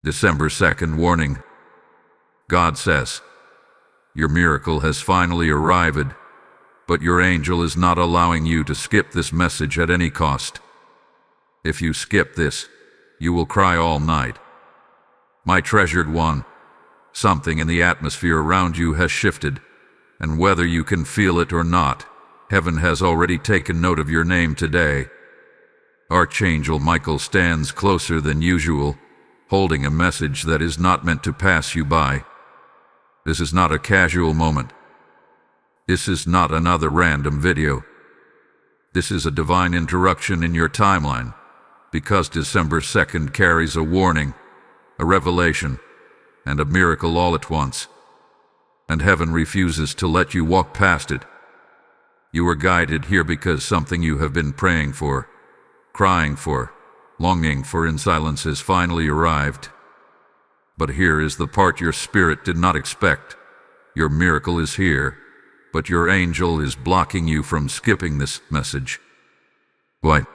December 2nd warning. God says, your miracle has finally arrived, but your angel is not allowing you to skip this message at any cost. If you skip this, you will cry all night. My treasured one, something in the atmosphere around you has shifted, and whether you can feel it or not, heaven has already taken note of your name today. Archangel Michael stands closer than usual, holding a message that is not meant to pass you by. This is not a casual moment. This is not another random video. This is a divine interruption in your timeline, because December 2nd carries a warning, a revelation, and a miracle all at once. And heaven refuses to let you walk past it. You are guided here because something you have been praying for, crying for, longing for in silence has finally arrived. But here is the part your spirit did not expect. Your miracle is here, but your angel is blocking you from skipping this message. Why?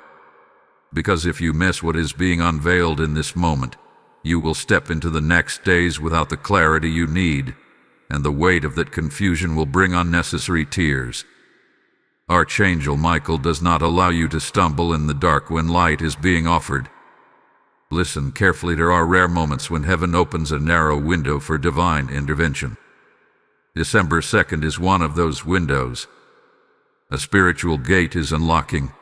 Because if you miss what is being unveiled in this moment, you will step into the next days without the clarity you need, and the weight of that confusion will bring unnecessary tears. Archangel Michael does not allow you to stumble in the dark when light is being offered. Listen carefully, there are rare moments when heaven opens a narrow window for divine intervention. December 2nd is one of those windows. A spiritual gate is unlocking,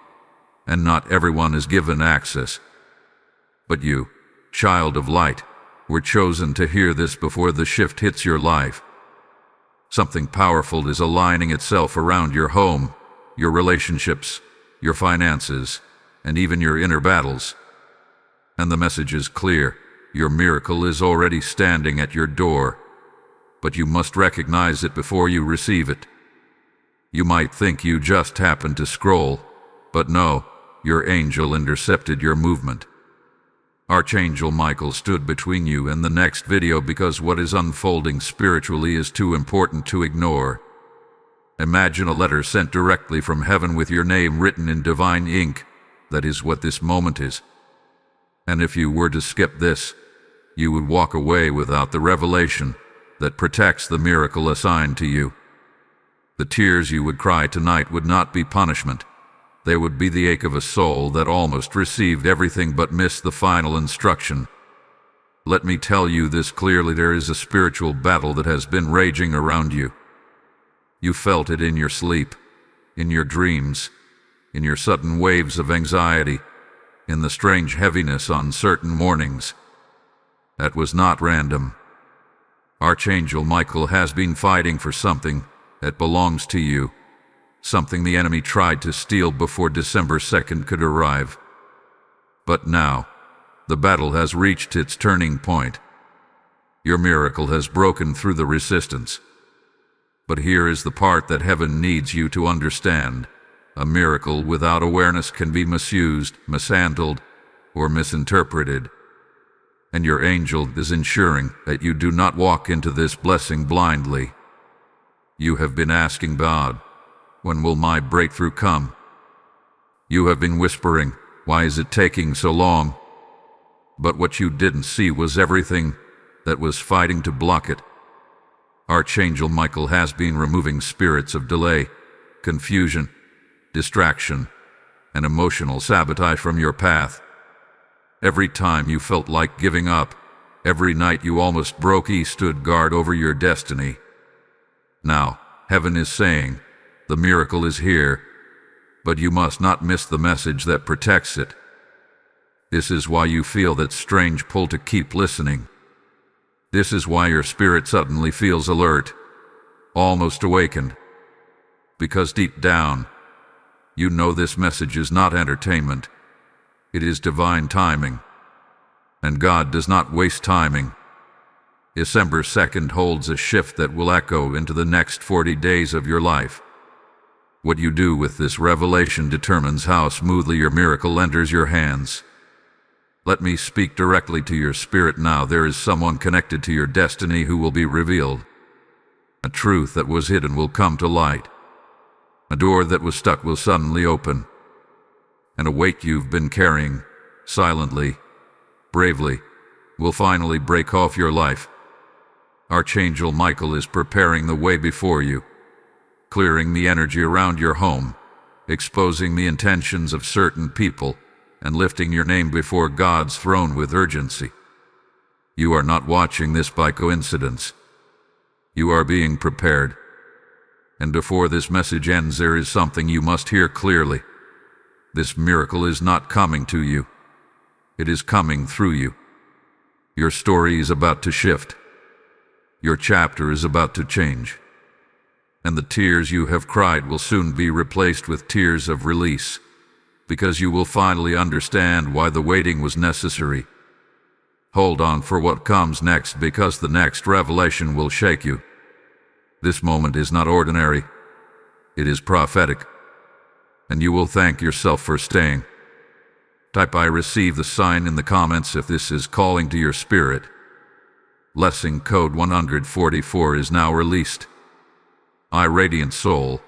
and not everyone is given access. But you, child of light, were chosen to hear this before the shift hits your life. Something powerful is aligning itself around your home, your relationships, your finances, and even your inner battles. And the message is clear. Your miracle is already standing at your door, but you must recognize it before you receive it. You might think you just happened to scroll, but no, your angel intercepted your movement. Archangel Michael stood between you and the next video because what is unfolding spiritually is too important to ignore. Imagine a letter sent directly from heaven with your name written in divine ink. That is what this moment is. And if you were to skip this, you would walk away without the revelation that protects the miracle assigned to you. The tears you would cry tonight would not be punishment. They would be the ache of a soul that almost received everything but missed the final instruction. Let me tell you this clearly, there is a spiritual battle that has been raging around you. You felt it in your sleep, in your dreams, in your sudden waves of anxiety, in the strange heaviness on certain mornings. That was not random. Archangel Michael has been fighting for something that belongs to you, something the enemy tried to steal before December 2nd could arrive. But now, the battle has reached its turning point. Your miracle has broken through the resistance. But here is the part that heaven needs you to understand. A miracle without awareness can be misused, mishandled, or misinterpreted. And your angel is ensuring that you do not walk into this blessing blindly. You have been asking God, when will my breakthrough come? You have been whispering, why is it taking so long? But what you didn't see was everything that was fighting to block it. Archangel Michael has been removing spirits of delay, confusion, distraction, and emotional sabotage from your path. Every time you felt like giving up, every night you almost broke, he stood guard over your destiny. Now, heaven is saying, the miracle is here, but you must not miss the message that protects it. This is why you feel that strange pull to keep listening. This is why your spirit suddenly feels alert, almost awakened. Because deep down, you know this message is not entertainment. It is divine timing. And God does not waste timing. December 2nd holds a shift that will echo into the next 40 days of your life. What you do with this revelation determines how smoothly your miracle enters your hands. Let me speak directly to your spirit now. There is someone connected to your destiny who will be revealed. A truth that was hidden will come to light. A door that was stuck will suddenly open. And a weight you've been carrying, silently, bravely, will finally break off your life. Archangel Michael is preparing the way before you, clearing the energy around your home, exposing the intentions of certain people, and lifting your name before God's throne with urgency. You are not watching this by coincidence. You are being prepared. And before this message ends, there is something you must hear clearly. This miracle is not coming to you. It is coming through you. Your story is about to shift. Your chapter is about to change. And the tears you have cried will soon be replaced with tears of release, because you will finally understand why the waiting was necessary. Hold on for what comes next, because the next revelation will shake you. This moment is not ordinary. It is prophetic. And you will thank yourself for staying. Type "I receive" the sign in the comments if this is calling to your spirit. Blessing code 144 is now released. I, radiant soul,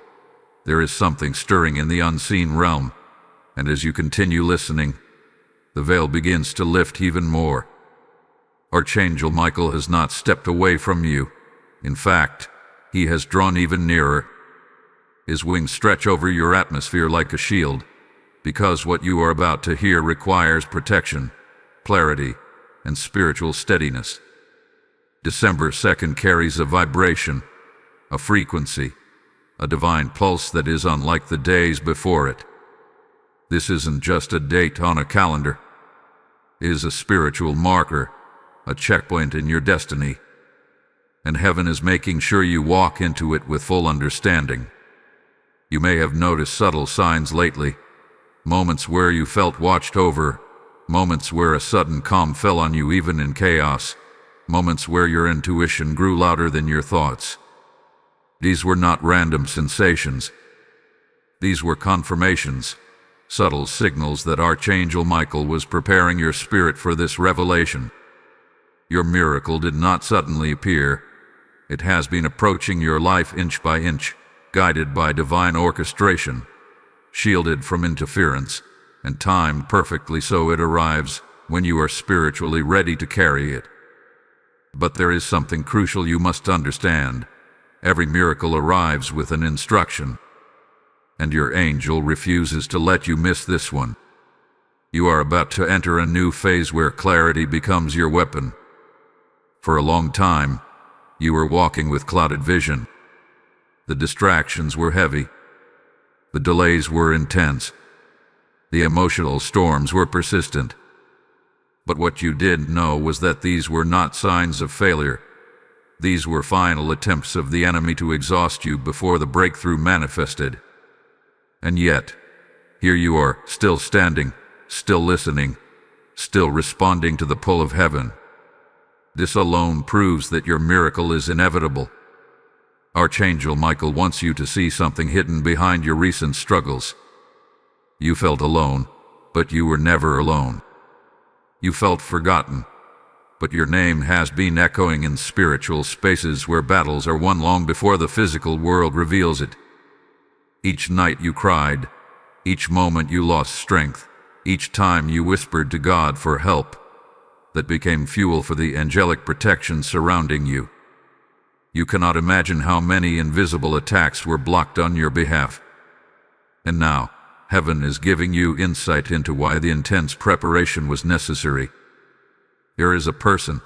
there is something stirring in the unseen realm, and as you continue listening, the veil begins to lift even more. Archangel Michael has not stepped away from you. In fact, he has drawn even nearer. His wings stretch over your atmosphere like a shield, because what you are about to hear requires protection, clarity, and spiritual steadiness. December 2nd carries a vibration, a frequency, a divine pulse that is unlike the days before it. This isn't just a date on a calendar. It is a spiritual marker, a checkpoint in your destiny. And heaven is making sure you walk into it with full understanding. You may have noticed subtle signs lately, moments where you felt watched over, moments where a sudden calm fell on you even in chaos, moments where your intuition grew louder than your thoughts. These were not random sensations. These were confirmations, subtle signals that Archangel Michael was preparing your spirit for this revelation. Your miracle did not suddenly appear. It has been approaching your life inch by inch, guided by divine orchestration, shielded from interference, and timed perfectly so it arrives when you are spiritually ready to carry it. But there is something crucial you must understand. Every miracle arrives with an instruction, and your angel refuses to let you miss this one. You are about to enter a new phase where clarity becomes your weapon. For a long time, you were walking with clouded vision. The distractions were heavy. The delays were intense. The emotional storms were persistent. But what you didn't know was that these were not signs of failure. These were final attempts of the enemy to exhaust you before the breakthrough manifested. And yet, here you are, still standing, still listening, still responding to the pull of heaven. This alone proves that your miracle is inevitable. Archangel Michael wants you to see something hidden behind your recent struggles. You felt alone, but you were never alone. You felt forgotten, but your name has been echoing in spiritual spaces where battles are won long before the physical world reveals it. Each night you cried, each moment you lost strength, each time you whispered to God for help, that became fuel for the angelic protection surrounding you. You cannot imagine how many invisible attacks were blocked on your behalf. And now, heaven is giving you insight into why the intense preparation was necessary. There is a person,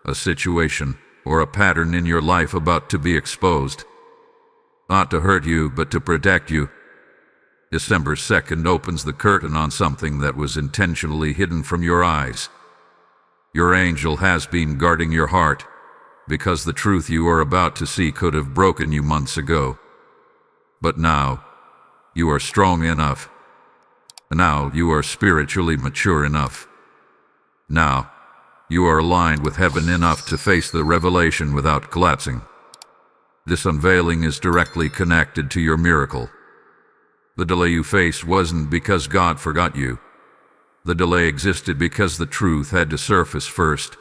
a situation, or a pattern in your life about to be exposed. Not to hurt you, but to protect you. December 2nd opens the curtain on something that was intentionally hidden from your eyes. Your angel has been guarding your heart, because the truth you are about to see could have broken you months ago. But now, you are strong enough. Now you are spiritually mature enough. Now, you are aligned with heaven enough to face the revelation without collapsing. This unveiling is directly connected to your miracle. The delay you faced wasn't because God forgot you. The delay existed because the truth had to surface first.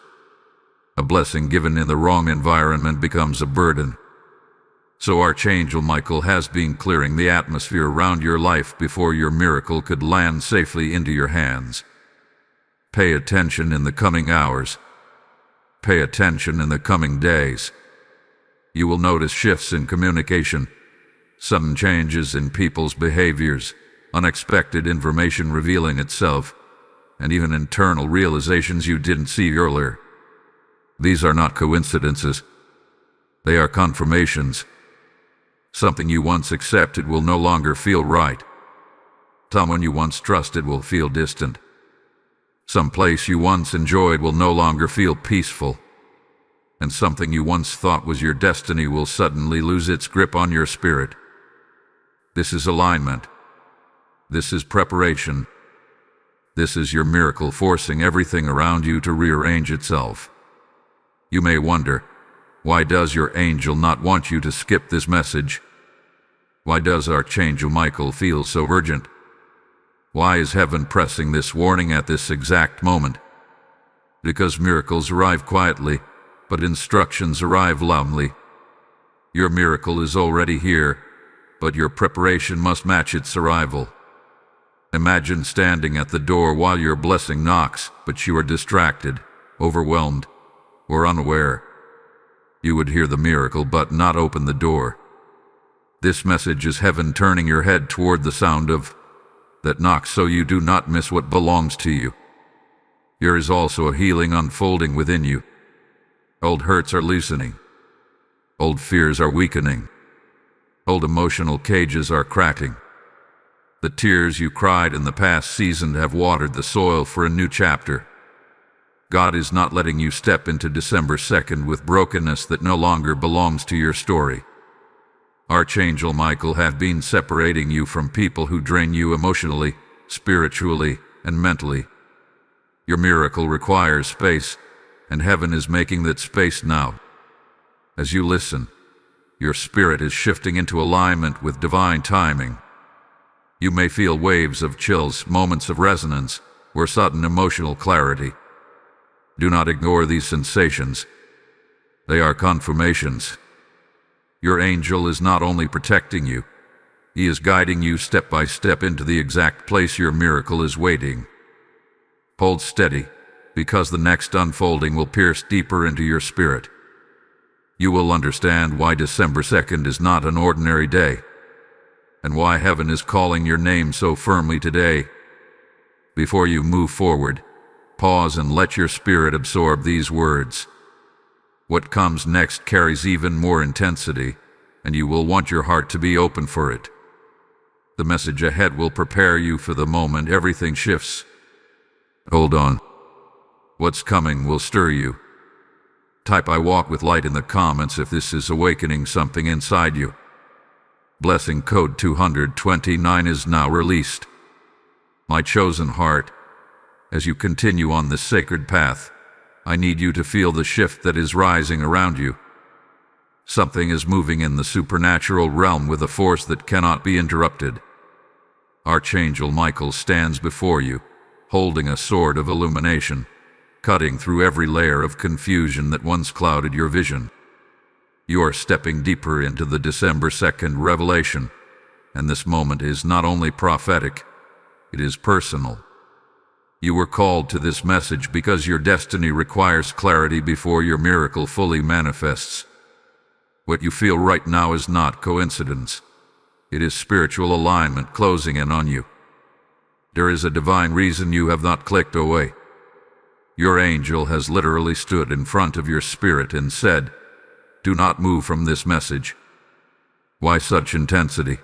A blessing given in the wrong environment becomes a burden. So Archangel Michael has been clearing the atmosphere around your life before your miracle could land safely into your hands. Pay attention in the coming hours, Pay attention in the coming days. You will notice shifts in communication, sudden changes in people's behaviors, unexpected information revealing itself, and even internal realizations you didn't see earlier. These are not coincidences. They are confirmations. Something you once accepted will no longer feel right. Someone you once trusted will feel distant. Some place you once enjoyed will no longer feel peaceful. And something you once thought was your destiny will suddenly lose its grip on your spirit. This is alignment. This is preparation. This is your miracle forcing everything around you to rearrange itself. You may wonder, why does your angel not want you to skip this message? Why does Archangel Michael feel so urgent? Why is heaven pressing this warning at this exact moment? Because miracles arrive quietly, but instructions arrive loudly. Your miracle is already here, but your preparation must match its arrival. Imagine standing at the door while your blessing knocks, but you are distracted, overwhelmed, or unaware. You would hear the miracle but not open the door. This message is heaven turning your head toward the sound of that knock so you do not miss what belongs to you. There is also a healing unfolding within you. Old hurts are loosening. Old fears are weakening. Old emotional cages are cracking. The tears you cried in the past season have watered the soil for a new chapter. God is not letting you step into December 2nd with brokenness that no longer belongs to your story. Archangel Michael have been separating you from people who drain you emotionally, spiritually, and mentally. Your miracle requires space, and heaven is making that space now. As you listen, your spirit is shifting into alignment with divine timing. You may feel waves of chills, moments of resonance, or sudden emotional clarity. Do not ignore these sensations. They are confirmations. Your angel is not only protecting you, he is guiding you step by step into the exact place your miracle is waiting. Hold steady, because the next unfolding will pierce deeper into your spirit. You will understand why December 2nd is not an ordinary day, and why heaven is calling your name so firmly today. Before you move forward, pause and let your spirit absorb these words. What comes next carries even more intensity, and you will want your heart to be open for it. The message ahead will prepare you for the moment everything shifts. Hold on. What's coming will stir you. Type "I walk with light" in the comments if this is awakening something inside you. Blessing code 229 is now released. My chosen heart, as you continue on this sacred path, I need you to feel the shift that is rising around you. Something is moving in the supernatural realm with a force that cannot be interrupted. Archangel Michael stands before you, holding a sword of illumination, cutting through every layer of confusion that once clouded your vision. You are stepping deeper into the December 2nd revelation, and this moment is not only prophetic, it is personal. You were called to this message because your destiny requires clarity before your miracle fully manifests. What you feel right now is not coincidence. It is spiritual alignment closing in on you. There is a divine reason you have not clicked away. Your angel has literally stood in front of your spirit and said, "Do not move from this message." Why such intensity?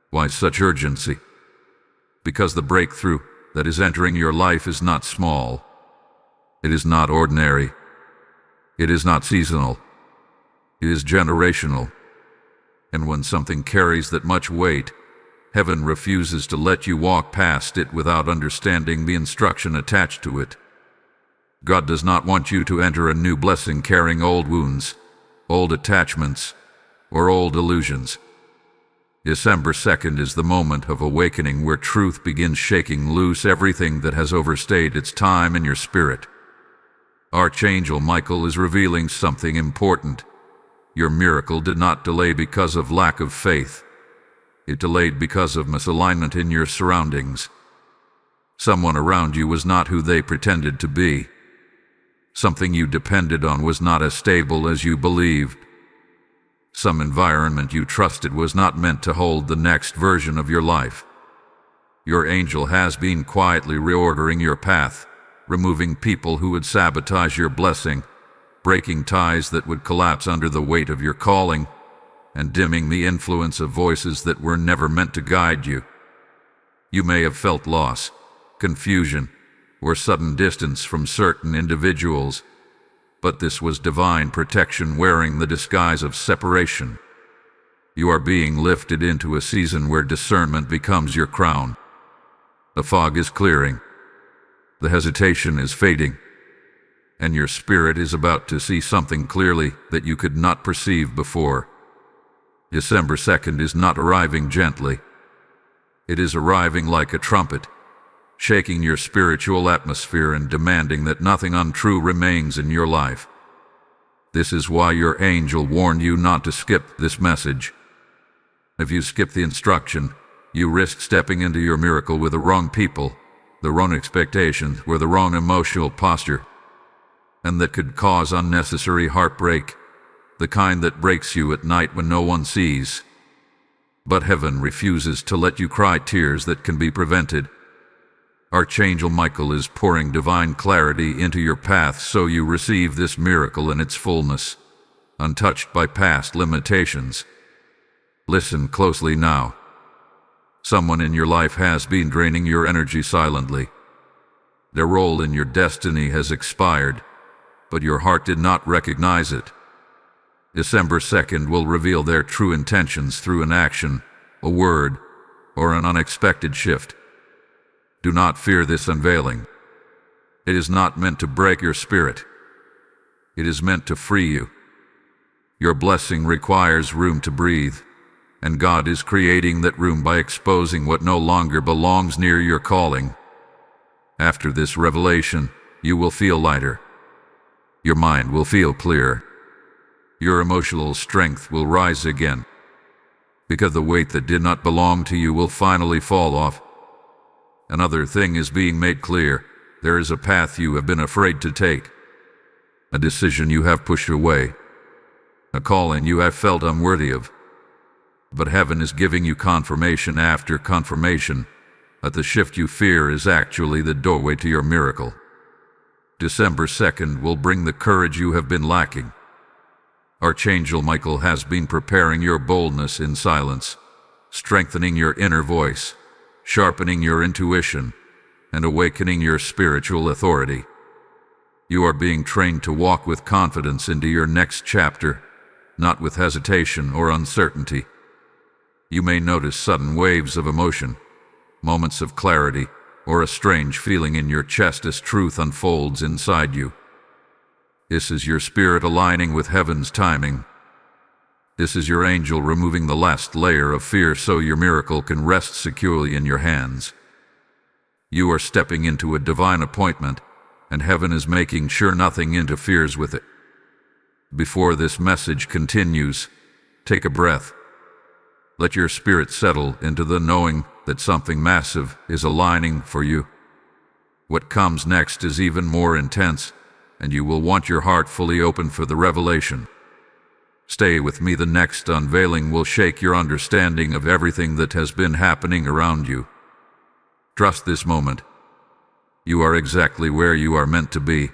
Why such urgency? Because the breakthrough that is entering your life is not small. It is not ordinary. It is not seasonal. It is generational. And when something carries that much weight, heaven refuses to let you walk past it without understanding the instruction attached to it. God does not want you to enter a new blessing carrying old wounds, old attachments, or old illusions. December 2nd is the moment of awakening where truth begins shaking loose everything that has overstayed its time in your spirit. Archangel Michael is revealing something important. Your miracle did not delay because of lack of faith. It delayed because of misalignment in your surroundings. Someone around you was not who they pretended to be. Something you depended on was not as stable as you believed. Some environment you trusted was not meant to hold the next version of your life. Your angel has been quietly reordering your path, removing people who would sabotage your blessing, breaking ties that would collapse under the weight of your calling, and dimming the influence of voices that were never meant to guide you. You may have felt loss, confusion, or sudden distance from certain individuals, but this was divine protection wearing the disguise of separation. You are being lifted into a season where discernment becomes your crown. The fog is clearing. The hesitation is fading. And your spirit is about to see something clearly that you could not perceive before. December 2nd is not arriving gently. It is arriving like a trumpet, shaking your spiritual atmosphere and demanding that nothing untrue remains in your life. This is why your angel warned you not to skip this message. If you skip the instruction, you risk stepping into your miracle with the wrong people, the wrong expectations, or the wrong emotional posture, and that could cause unnecessary heartbreak, the kind that breaks you at night when no one sees. But heaven refuses to let you cry tears that can be prevented. Archangel Michael is pouring divine clarity into your path so you receive this miracle in its fullness, untouched by past limitations. Listen closely now. Someone in your life has been draining your energy silently. Their role in your destiny has expired, but your heart did not recognize it. December 2nd will reveal their true intentions through an action, a word, or an unexpected shift. Do not fear this unveiling. It is not meant to break your spirit. It is meant to free you. Your blessing requires room to breathe, and God is creating that room by exposing what no longer belongs near your calling. After this revelation, you will feel lighter. Your mind will feel clear. Your emotional strength will rise again, because the weight that did not belong to you will finally fall off. Another thing is being made clear. There is a path you have been afraid to take, a decision you have pushed away, a calling you have felt unworthy of. But heaven is giving you confirmation after confirmation that the shift you fear is actually the doorway to your miracle. December 2nd will bring the courage you have been lacking. Archangel Michael has been preparing your boldness in silence, strengthening your inner voice, sharpening your intuition, and awakening your spiritual authority. You are being trained to walk with confidence into your next chapter, not with hesitation or uncertainty. You may notice sudden waves of emotion, moments of clarity, or a strange feeling in your chest as truth unfolds inside you. This is your spirit aligning with heaven's timing. This is your angel removing the last layer of fear so your miracle can rest securely in your hands. You are stepping into a divine appointment, and heaven is making sure nothing interferes with it. Before this message continues, take a breath. Let your spirit settle into the knowing that something massive is aligning for you. What comes next is even more intense, and you will want your heart fully open for the revelation. Stay with me. The next unveiling will shake your understanding of everything that has been happening around you. Trust this moment. You are exactly where you are meant to be.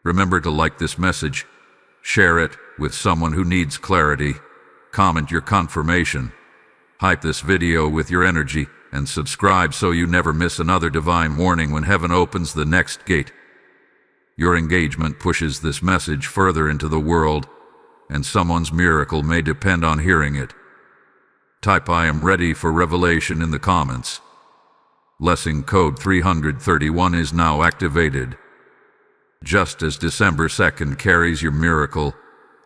Remember to like this message, share it with someone who needs clarity, comment your confirmation, hype this video with your energy, and subscribe so you never miss another divine warning when heaven opens the next gate. Your engagement pushes this message further into the world, and someone's miracle may depend on hearing it. Type "I am ready for revelation" in the comments. Blessing code 331 is now activated. Just as December 2nd carries your miracle,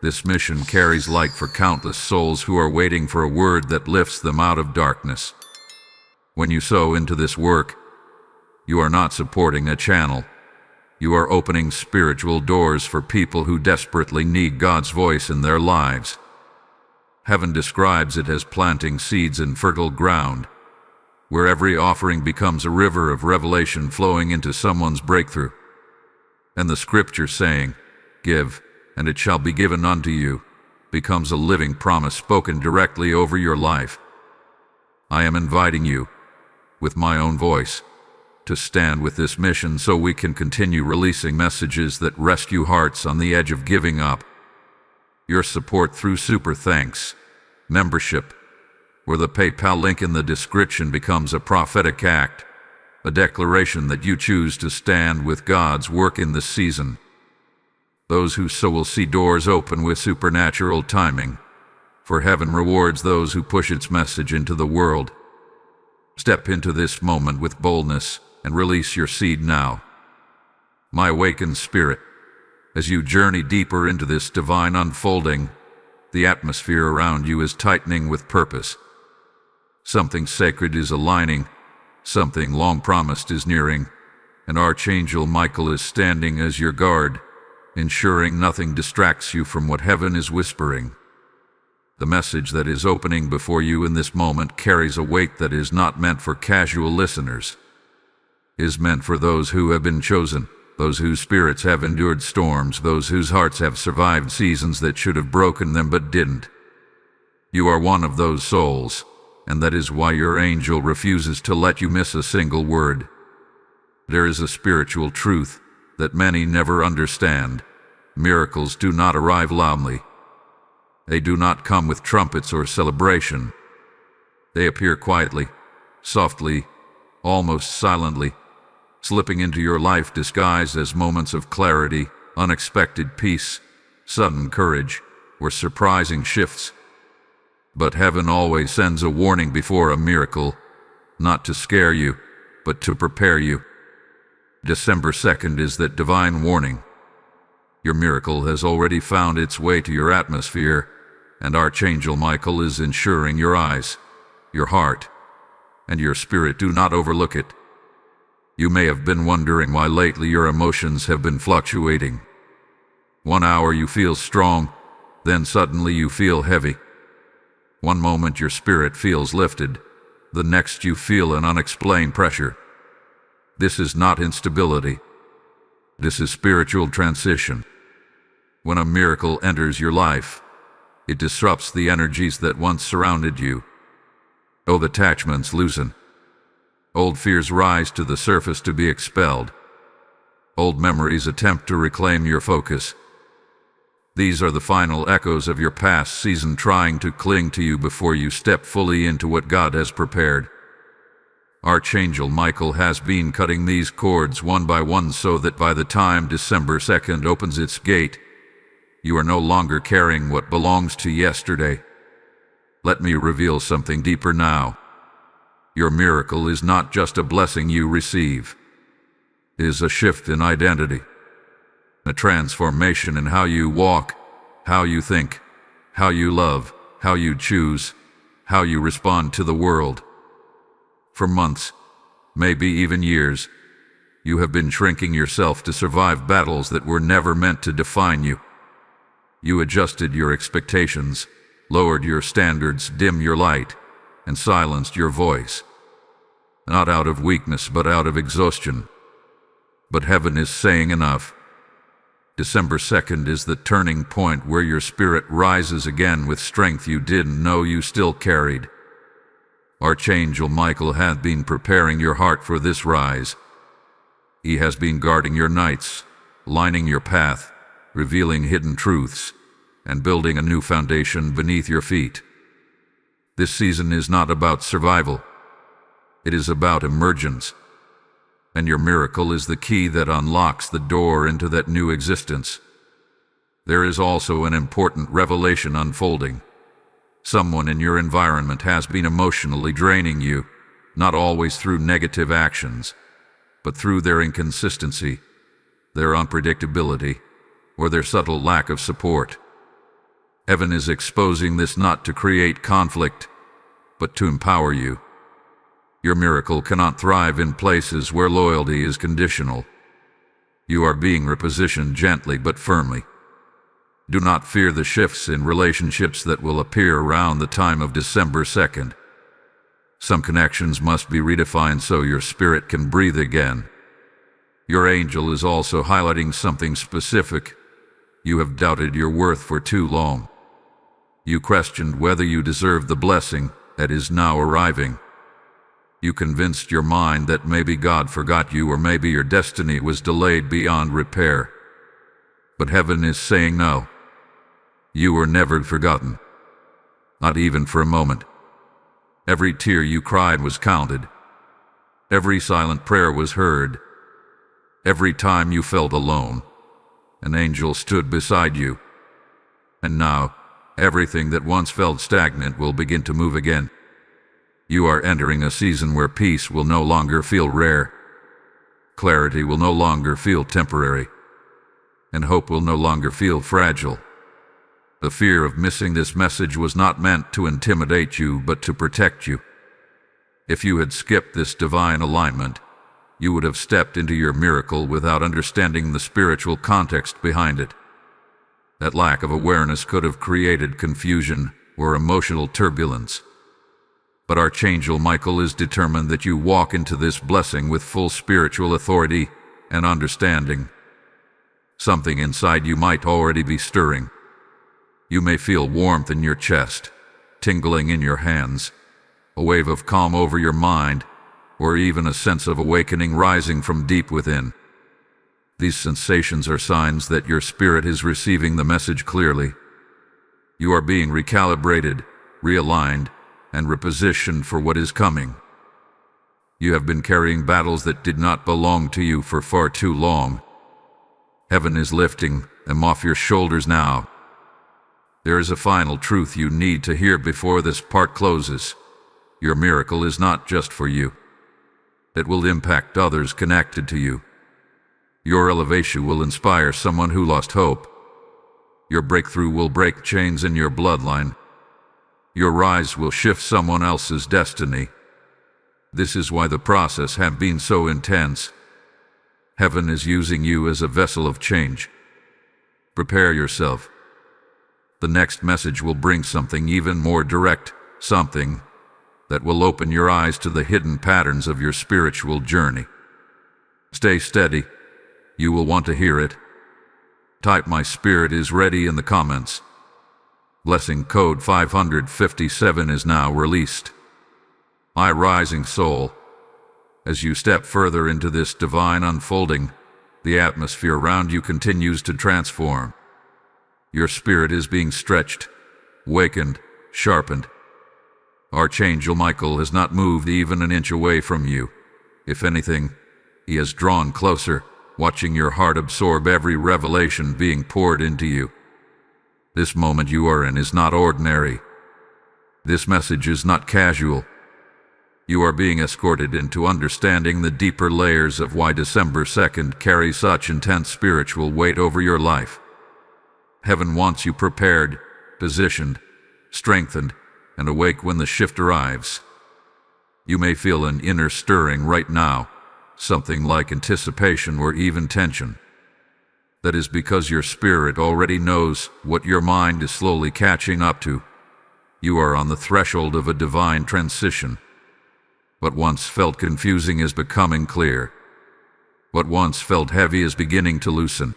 this mission carries light for countless souls who are waiting for a word that lifts them out of darkness. When you sow into this work, you are not supporting a channel. You are opening spiritual doors for people who desperately need God's voice in their lives. Heaven describes it as planting seeds in fertile ground, where every offering becomes a river of revelation flowing into someone's breakthrough. And the scripture saying, "Give, and it shall be given unto you," becomes a living promise spoken directly over your life. I am inviting you, with my own voice, to stand with this mission so we can continue releasing messages that rescue hearts on the edge of giving up. Your support through Super Thanks membership, where the PayPal link in the description, becomes a prophetic act, a declaration that you choose to stand with God's work in this season. Those who sow will see doors open with supernatural timing, for heaven rewards those who push its message into the world. Step into this moment with boldness and release your seed now. My awakened spirit, as you journey deeper into this divine unfolding, the atmosphere around you is tightening with purpose. Something sacred is aligning, something long promised is nearing, and Archangel Michael is standing as your guard, ensuring nothing distracts you from what heaven is whispering. The message that is opening before you in this moment carries a weight that is not meant for casual listeners. It is meant for those who have been chosen, those whose spirits have endured storms, those whose hearts have survived seasons that should have broken them but didn't. You are one of those souls, and that is why your angel refuses to let you miss a single word. There is a spiritual truth that many never understand. Miracles do not arrive loudly. They do not come with trumpets or celebration. They appear quietly, softly, almost silently, slipping into your life disguised as moments of clarity, unexpected peace, sudden courage, or surprising shifts. But heaven always sends a warning before a miracle, not to scare you, but to prepare you. December 2nd is that divine warning. Your miracle has already found its way to your atmosphere, and Archangel Michael is ensuring your eyes, your heart, and your spirit do not overlook it. You may have been wondering why lately your emotions have been fluctuating. 1 hour you feel strong, then suddenly you feel heavy. One moment your spirit feels lifted, the next you feel an unexplained pressure. This is not instability. This is spiritual transition. When a miracle enters your life, it disrupts the energies that once surrounded you. Old attachments loosen. Old fears rise to the surface to be expelled. Old memories attempt to reclaim your focus. These are the final echoes of your past season trying to cling to you before you step fully into what God has prepared. Archangel Michael has been cutting these cords one by one so that by the time December 2nd opens its gate, you are no longer carrying what belongs to yesterday. Let me reveal something deeper now. Your miracle is not just a blessing you receive. It is a shift in identity, a transformation in how you walk, how you think, how you love, how you choose, how you respond to the world. For months, maybe even years, you have been shrinking yourself to survive battles that were never meant to define you. You adjusted your expectations, lowered your standards, dimmed your light, and silenced your voice. Not out of weakness, but out of exhaustion. But heaven is saying enough. December 2nd is the turning point where your spirit rises again with strength you didn't know you still carried. Archangel Michael has been preparing your heart for this rise. He has been guarding your nights, lining your path, revealing hidden truths, and building a new foundation beneath your feet. This season is not about survival. It is about emergence. And your miracle is the key that unlocks the door into that new existence. There is also an important revelation unfolding. Someone in your environment has been emotionally draining you, not always through negative actions, but through their inconsistency, their unpredictability, or their subtle lack of support. Heaven is exposing this not to create conflict, but to empower you. Your miracle cannot thrive in places where loyalty is conditional. You are being repositioned gently but firmly. Do not fear the shifts in relationships that will appear around the time of December 2nd. Some connections must be redefined so your spirit can breathe again. Your angel is also highlighting something specific. You have doubted your worth for too long. You questioned whether you deserved the blessing that is now arriving. You convinced your mind that maybe God forgot you, or maybe your destiny was delayed beyond repair. But heaven is saying no. You were never forgotten. Not even for a moment. Every tear you cried was counted. Every silent prayer was heard. Every time you felt alone, an angel stood beside you. And now, everything that once felt stagnant will begin to move again. You are entering a season where peace will no longer feel rare. Clarity will no longer feel temporary. And hope will no longer feel fragile. The fear of missing this message was not meant to intimidate you, but to protect you. If you had skipped this divine alignment, you would have stepped into your miracle without understanding the spiritual context behind it. That lack of awareness could have created confusion or emotional turbulence. But Archangel Michael is determined that you walk into this blessing with full spiritual authority and understanding. Something inside you might already be stirring. You may feel warmth in your chest, tingling in your hands, a wave of calm over your mind, or even a sense of awakening rising from deep within. These sensations are signs that your spirit is receiving the message clearly. You are being recalibrated, realigned, and repositioned for what is coming. You have been carrying battles that did not belong to you for far too long. Heaven is lifting them off your shoulders now. There is a final truth you need to hear before this part closes. Your miracle is not just for you. It will impact others connected to you. Your elevation will inspire someone who lost hope. Your breakthrough will break chains in your bloodline. Your rise will shift someone else's destiny. This is why the process has been so intense. Heaven is using you as a vessel of change. Prepare yourself. The next message will bring something even more direct, something that will open your eyes to the hidden patterns of your spiritual journey. Stay steady. You will want to hear it. Type "My spirit is ready" in the comments. Blessing code 557 is now released. My rising soul, as you step further into this divine unfolding, the atmosphere around you continues to transform. Your spirit is being stretched, wakened, sharpened. Archangel Michael has not moved even an inch away from you. If anything, he has drawn closer, watching your heart absorb every revelation being poured into you. This moment you are in is not ordinary. This message is not casual. You are being escorted into understanding the deeper layers of why December 2nd carries such intense spiritual weight over your life. Heaven wants you prepared, positioned, strengthened, and awake when the shift arrives. You may feel an inner stirring right now, something like anticipation or even tension. That is because your spirit already knows what your mind is slowly catching up to. You are on the threshold of a divine transition. What once felt confusing is becoming clear. What once felt heavy is beginning to loosen.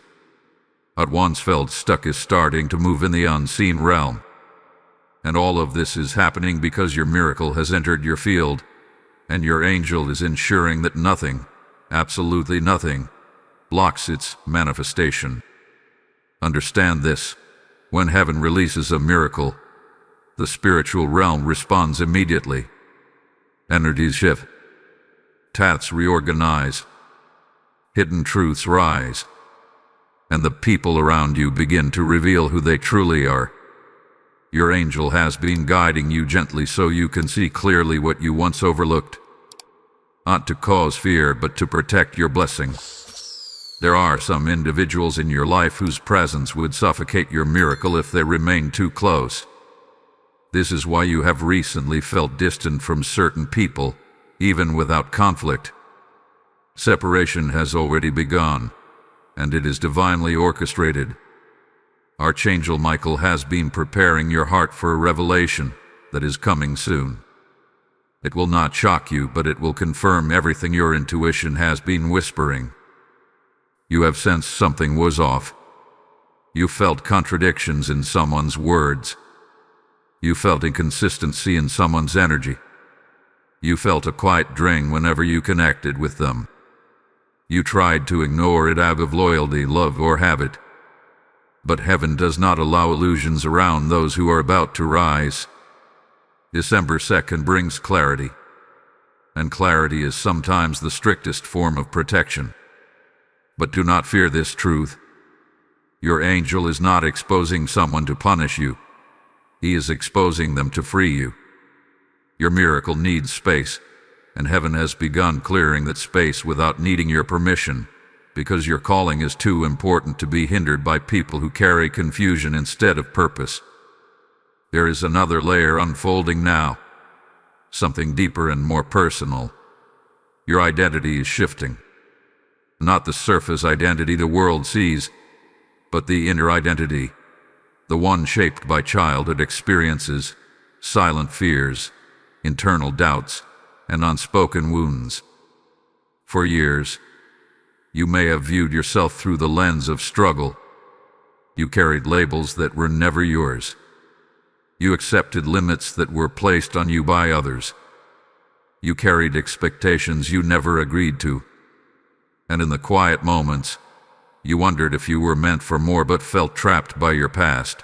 What once felt stuck is starting to move in the unseen realm. And all of this is happening because your miracle has entered your field, and your angel is ensuring that nothing, absolutely nothing, blocks its manifestation. Understand this: when heaven releases a miracle, the spiritual realm responds immediately. Energies shift, paths reorganize, hidden truths rise, and the people around you begin to reveal who they truly are. Your angel has been guiding you gently so you can see clearly what you once overlooked. Not to cause fear, but to protect your blessing. There are some individuals in your life whose presence would suffocate your miracle if they remained too close. This is why you have recently felt distant from certain people, even without conflict. Separation has already begun, and it is divinely orchestrated. Archangel Michael has been preparing your heart for a revelation that is coming soon. It will not shock you, but it will confirm everything your intuition has been whispering. You have sensed something was off. You felt contradictions in someone's words. You felt inconsistency in someone's energy. You felt a quiet drain whenever you connected with them. You tried to ignore it out of loyalty, love, or habit. But heaven does not allow illusions around those who are about to rise. December 2nd brings clarity. And clarity is sometimes the strictest form of protection. But do not fear this truth. Your angel is not exposing someone to punish you. He is exposing them to free you. Your miracle needs space, and heaven has begun clearing that space without needing your permission, because your calling is too important to be hindered by people who carry confusion instead of purpose. There is another layer unfolding now, something deeper and more personal. Your identity is shifting. Not the surface identity the world sees, but the inner identity, the one shaped by childhood experiences, silent fears, internal doubts, and unspoken wounds. For years, you may have viewed yourself through the lens of struggle. You carried labels that were never yours. You accepted limits that were placed on you by others. You carried expectations you never agreed to. And in the quiet moments, you wondered if you were meant for more but felt trapped by your past.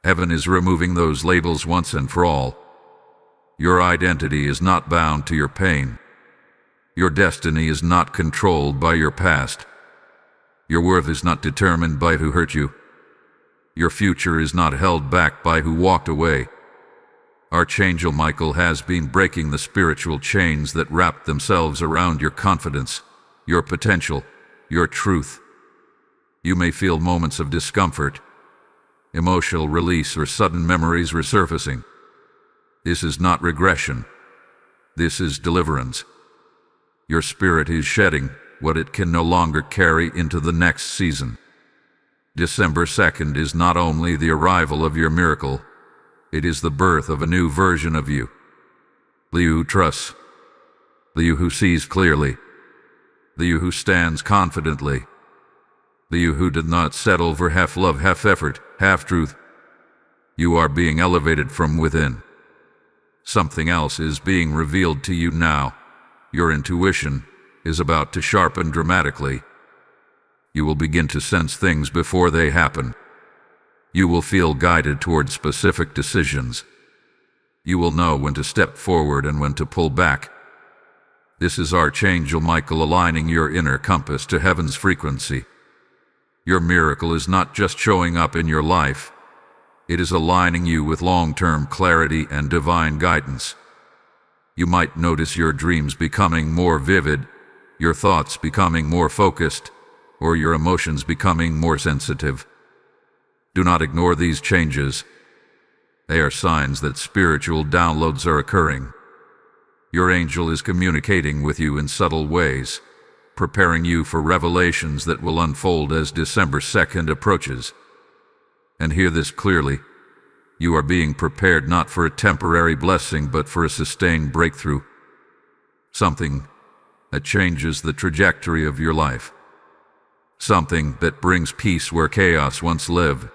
Heaven is removing those labels once and for all. Your identity is not bound to your pain. Your destiny is not controlled by your past. Your worth is not determined by who hurt you. Your future is not held back by who walked away. Archangel Michael has been breaking the spiritual chains that wrap themselves around your confidence, your potential, your truth. You may feel moments of discomfort, emotional release, or sudden memories resurfacing. This is not regression. This is deliverance. Your spirit is shedding what it can no longer carry into the next season. December 2nd is not only the arrival of your miracle, it is the birth of a new version of you. The you who trusts, the you who sees clearly, the you who stands confidently, the you who did not settle for half love, half effort, half truth. You are being elevated from within. Something else is being revealed to you now. Your intuition is about to sharpen dramatically. You will begin to sense things before they happen. You will feel guided toward specific decisions. You will know when to step forward and when to pull back. This is Archangel Michael aligning your inner compass to heaven's frequency. Your miracle is not just showing up in your life. It is aligning you with long-term clarity and divine guidance. You might notice your dreams becoming more vivid, your thoughts becoming more focused, or your emotions becoming more sensitive. Do not ignore these changes. They are signs that spiritual downloads are occurring. Your angel is communicating with you in subtle ways, preparing you for revelations that will unfold as December 2nd approaches. And hear this clearly. You are being prepared not for a temporary blessing but for a sustained breakthrough. Something that changes the trajectory of your life. Something that brings peace where chaos once lived.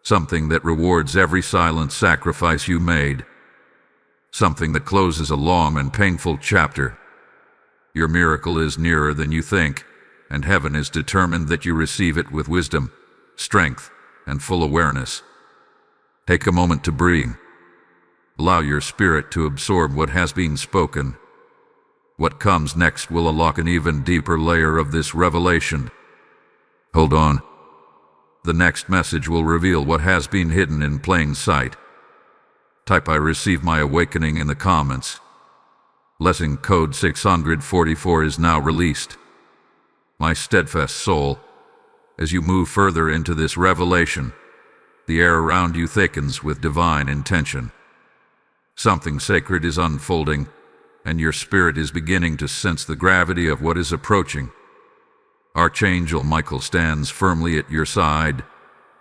Something that rewards every silent sacrifice you made. Something that closes a long and painful chapter. Your miracle is nearer than you think, and heaven is determined that you receive it with wisdom, strength, and full awareness. Take a moment to breathe. Allow your spirit to absorb what has been spoken. What comes next will unlock an even deeper layer of this revelation. Hold on. The next message will reveal what has been hidden in plain sight. Type "I receive my awakening" in the comments. Lesson code 644 is now released. My steadfast soul, as you move further into this revelation, the air around you thickens with divine intention. Something sacred is unfolding, and your spirit is beginning to sense the gravity of what is approaching. Archangel Michael stands firmly at your side,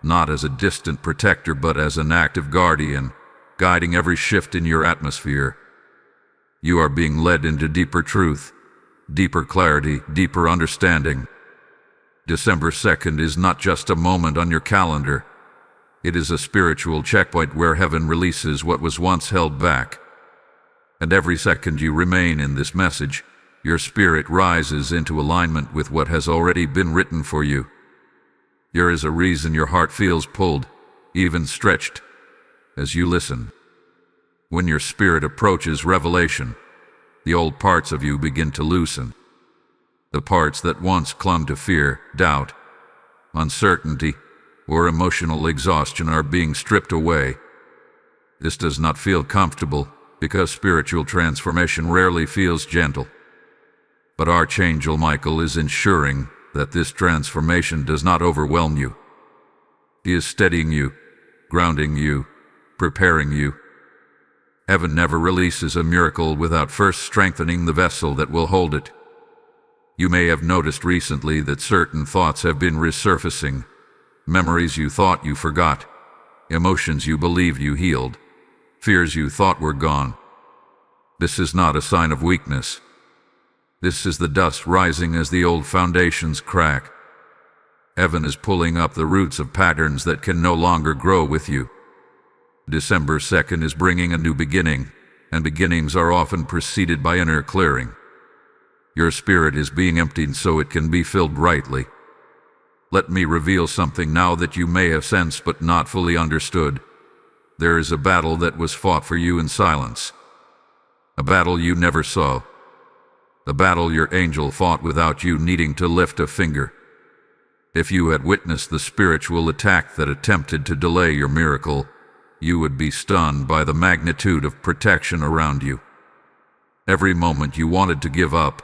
not as a distant protector but as an active guardian, guiding every shift in your atmosphere. You are being led into deeper truth, deeper clarity, deeper understanding. December 2nd is not just a moment on your calendar. It is a spiritual checkpoint where heaven releases what was once held back. And every second you remain in this message, your spirit rises into alignment with what has already been written for you. There is a reason your heart feels pulled, even stretched, as you listen. When your spirit approaches revelation, the old parts of you begin to loosen. The parts that once clung to fear, doubt, uncertainty, or emotional exhaustion are being stripped away. This does not feel comfortable, because spiritual transformation rarely feels gentle. But Archangel Michael is ensuring that this transformation does not overwhelm you. He is steadying you, grounding you, preparing you. Heaven never releases a miracle without first strengthening the vessel that will hold it. You may have noticed recently that certain thoughts have been resurfacing, memories you thought you forgot, emotions you believed you healed, fears you thought were gone. This is not a sign of weakness. This is the dust rising as the old foundations crack. Heaven is pulling up the roots of patterns that can no longer grow with you. December 2nd is bringing a new beginning, and beginnings are often preceded by inner clearing. Your spirit is being emptied so it can be filled rightly. Let me reveal something now that you may have sensed but not fully understood. There is a battle that was fought for you in silence. A battle you never saw. A battle your angel fought without you needing to lift a finger. If you had witnessed the spiritual attack that attempted to delay your miracle, you would be stunned by the magnitude of protection around you. Every moment you wanted to give up,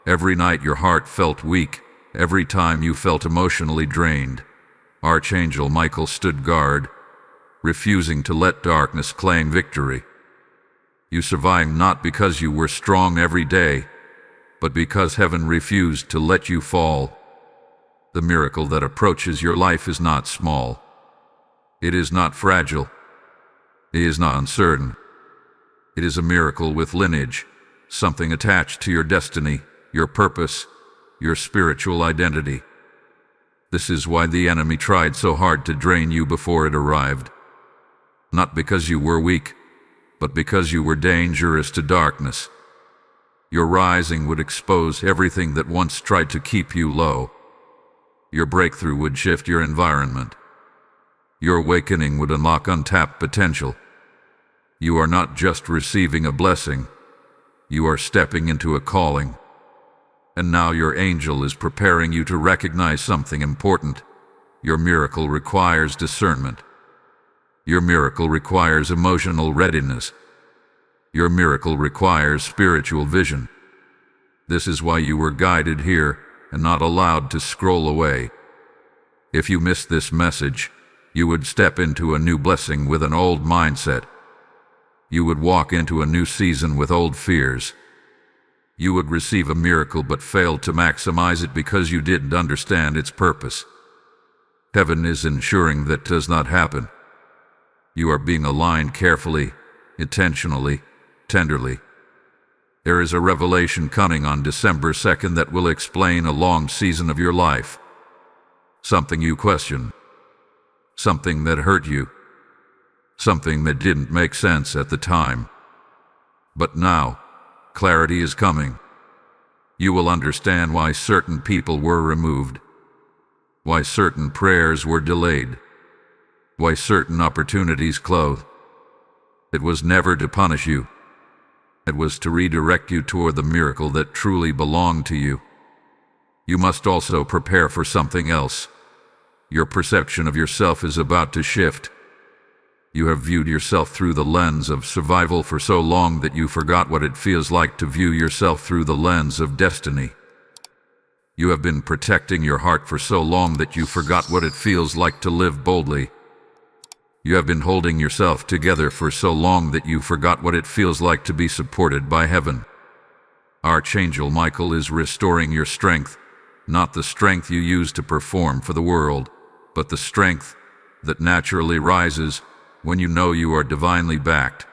every night your heart felt weak, every time you felt emotionally drained, Archangel Michael stood guard, refusing to let darkness claim victory. You survived not because you were strong every day, but because heaven refused to let you fall. The miracle that approaches your life is not small. It is not fragile. It is not uncertain. It is a miracle with lineage, something attached to your destiny, your purpose, your spiritual identity. This is why the enemy tried so hard to drain you before it arrived. Not because you were weak, but because you were dangerous to darkness. Your rising would expose everything that once tried to keep you low. Your breakthrough would shift your environment. Your awakening would unlock untapped potential. You are not just receiving a blessing, you are stepping into a calling. And now your angel is preparing you to recognize something important. Your miracle requires discernment. Your miracle requires emotional readiness. Your miracle requires spiritual vision. This is why you were guided here and not allowed to scroll away. If you missed this message, you would step into a new blessing with an old mindset. You would walk into a new season with old fears. You would receive a miracle but fail to maximize it because you didn't understand its purpose. Heaven is ensuring that does not happen. You are being aligned carefully, intentionally, tenderly. There is a revelation coming on December 2nd that will explain a long season of your life. Something you question. Something that hurt you. Something that didn't make sense at the time. But now, clarity is coming. You will understand why certain people were removed. Why certain prayers were delayed. Why certain opportunities closed. It was never to punish you. It was to redirect you toward the miracle that truly belonged to you. You must also prepare for something else. Your perception of yourself is about to shift. You have viewed yourself through the lens of survival for so long that you forgot what it feels like to view yourself through the lens of destiny. You have been protecting your heart for so long that you forgot what it feels like to live boldly. You have been holding yourself together for so long that you forgot what it feels like to be supported by heaven. Archangel Michael is restoring your strength, not the strength you use to perform for the world, but the strength that naturally rises when you know you are divinely backed.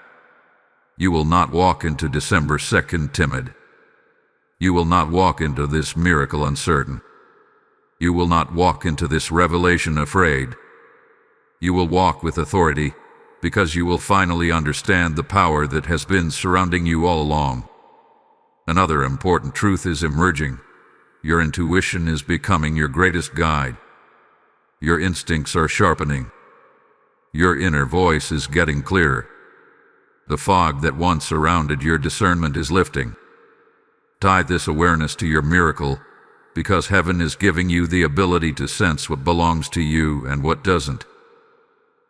You will not walk into December 2nd timid. You will not walk into this miracle uncertain. You will not walk into this revelation afraid. You will walk with authority, because you will finally understand the power that has been surrounding you all along. Another important truth is emerging. Your intuition is becoming your greatest guide. Your instincts are sharpening. Your inner voice is getting clearer. The fog that once surrounded your discernment is lifting. Tie this awareness to your miracle, because heaven is giving you the ability to sense what belongs to you and what doesn't.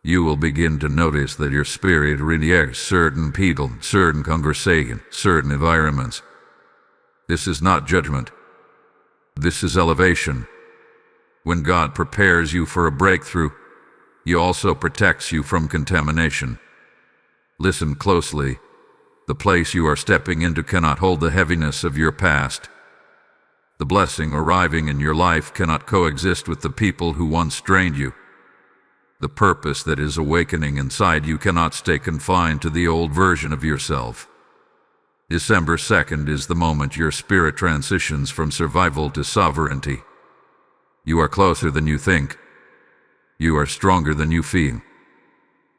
You will begin to notice that your spirit rejects certain people, certain conversations, certain environments. This is not judgment. This is elevation. When God prepares you for a breakthrough, He also protects you from contamination. Listen closely. The place you are stepping into cannot hold the heaviness of your past. The blessing arriving in your life cannot coexist with the people who once drained you. The purpose that is awakening inside you cannot stay confined to the old version of yourself. December 2nd is the moment your spirit transitions from survival to sovereignty. You are closer than you think. You are stronger than you feel.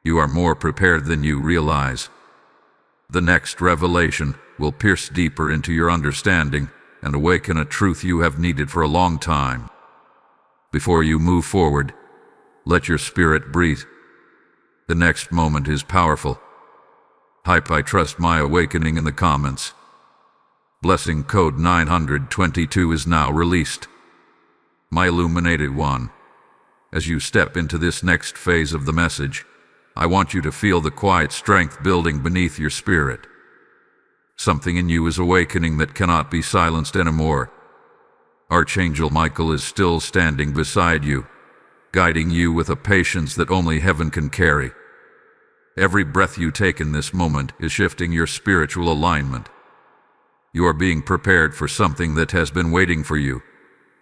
You are more prepared than you realize. The next revelation will pierce deeper into your understanding and awaken a truth you have needed for a long time. Before you move forward, let your spirit breathe. The next moment is powerful. Hype I trust my awakening in the comments. Blessing code 922 is now released. My illuminated one. As you step into this next phase of the message, I want you to feel the quiet strength building beneath your spirit. Something in you is awakening that cannot be silenced anymore. Archangel Michael is still standing beside you, guiding you with a patience that only heaven can carry. Every breath you take in this moment is shifting your spiritual alignment. You are being prepared for something that has been waiting for you,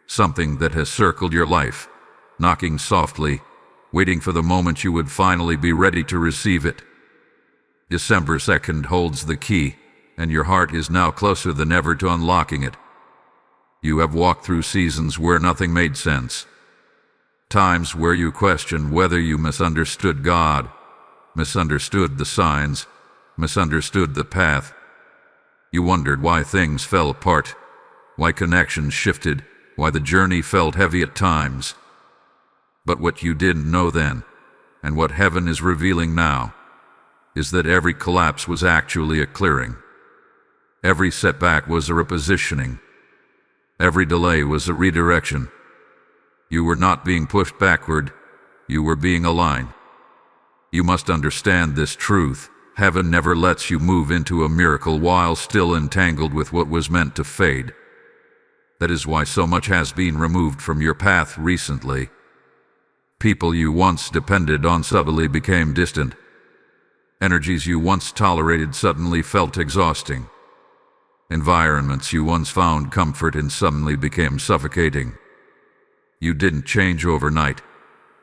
something that has circled your life, knocking softly, waiting for the moment you would finally be ready to receive it. December 2nd holds the key, and your heart is now closer than ever to unlocking it. You have walked through seasons where nothing made sense. Times where you questioned whether you misunderstood God, misunderstood the signs, misunderstood the path. You wondered why things fell apart, why connections shifted, why the journey felt heavy at times. But what you didn't know then, and what heaven is revealing now, is that every collapse was actually a clearing. Every setback was a repositioning. Every delay was a redirection. You were not being pushed backward, you were being aligned. You must understand this truth. Heaven never lets you move into a miracle while still entangled with what was meant to fade. That is why so much has been removed from your path recently. People you once depended on suddenly became distant. Energies you once tolerated suddenly felt exhausting. Environments you once found comfort in suddenly became suffocating. You didn't change overnight.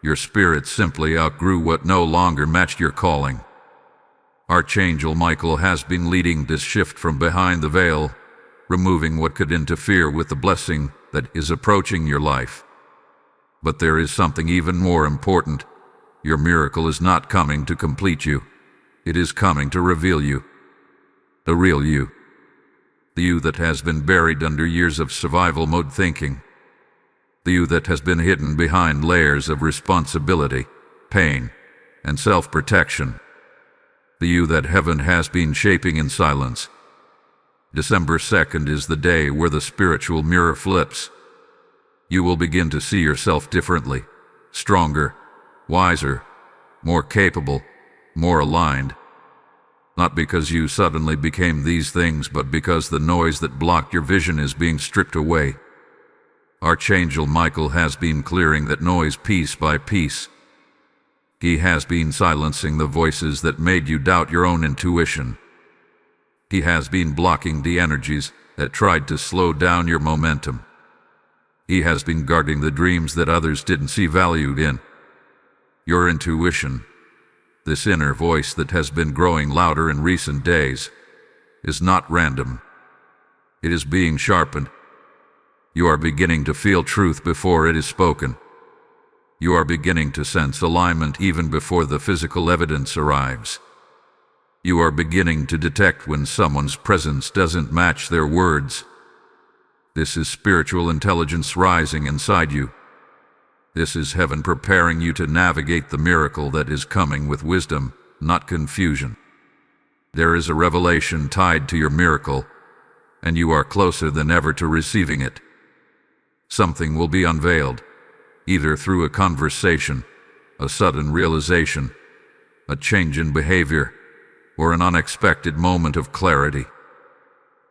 Your spirit simply outgrew what no longer matched your calling. Archangel Michael has been leading this shift from behind the veil, removing what could interfere with the blessing that is approaching your life. But there is something even more important. Your miracle is not coming to complete you. It is coming to reveal you. The real you. The you that has been buried under years of survival mode thinking. The you that has been hidden behind layers of responsibility, pain, and self-protection. The you that heaven has been shaping in silence. December 2nd is the day where the spiritual mirror flips. You will begin to see yourself differently, stronger, wiser, more capable, more aligned. Not because you suddenly became these things, but because the noise that blocked your vision is being stripped away. Archangel Michael has been clearing that noise piece by piece. He has been silencing the voices that made you doubt your own intuition. He has been blocking the energies that tried to slow down your momentum. He has been guarding the dreams that others didn't see value in. Your intuition, this inner voice that has been growing louder in recent days, is not random. It is being sharpened. You are beginning to feel truth before it is spoken. You are beginning to sense alignment even before the physical evidence arrives. You are beginning to detect when someone's presence doesn't match their words. This is spiritual intelligence rising inside you. This is heaven preparing you to navigate the miracle that is coming with wisdom, not confusion. There is a revelation tied to your miracle, and you are closer than ever to receiving it. Something will be unveiled, either through a conversation, a sudden realization, a change in behavior, or an unexpected moment of clarity.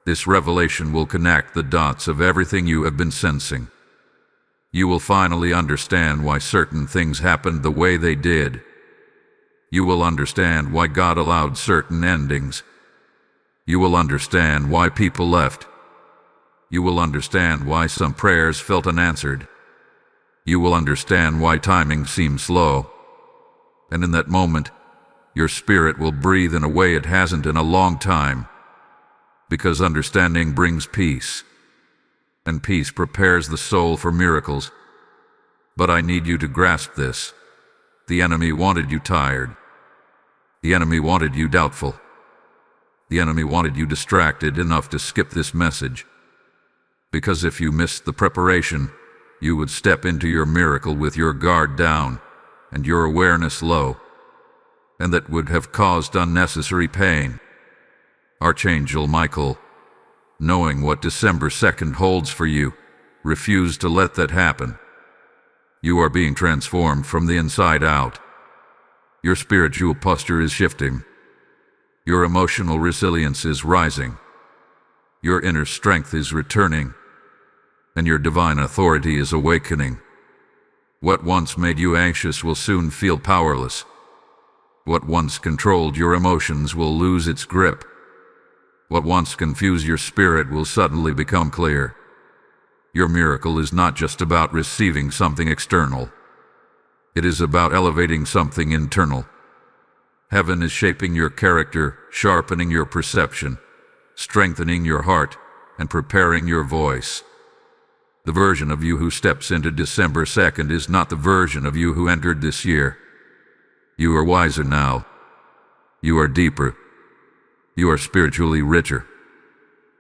This revelation will connect the dots of everything you have been sensing. You will finally understand why certain things happened the way they did. You will understand why God allowed certain endings. You will understand why people left. You will understand why some prayers felt unanswered. You will understand why timing seems slow. And in that moment, your spirit will breathe in a way it hasn't in a long time. Because understanding brings peace. And peace prepares the soul for miracles. But I need you to grasp this. The enemy wanted you tired. The enemy wanted you doubtful. The enemy wanted you distracted enough to skip this message. Because if you missed the preparation, you would step into your miracle with your guard down and your awareness low, and that would have caused unnecessary pain. Archangel Michael, knowing what December 2nd holds for you, refuse to let that happen. You are being transformed from the inside out. Your spiritual posture is shifting. Your emotional resilience is rising. Your inner strength is returning. And your divine authority is awakening. What once made you anxious will soon feel powerless. What once controlled your emotions will lose its grip. What once confused your spirit will suddenly become clear. Your miracle is not just about receiving something external. It is about elevating something internal. Heaven is shaping your character, sharpening your perception, strengthening your heart, and preparing your voice. The version of you who steps into December 2nd is not the version of you who entered this year. You are wiser now. You are deeper. You are spiritually richer.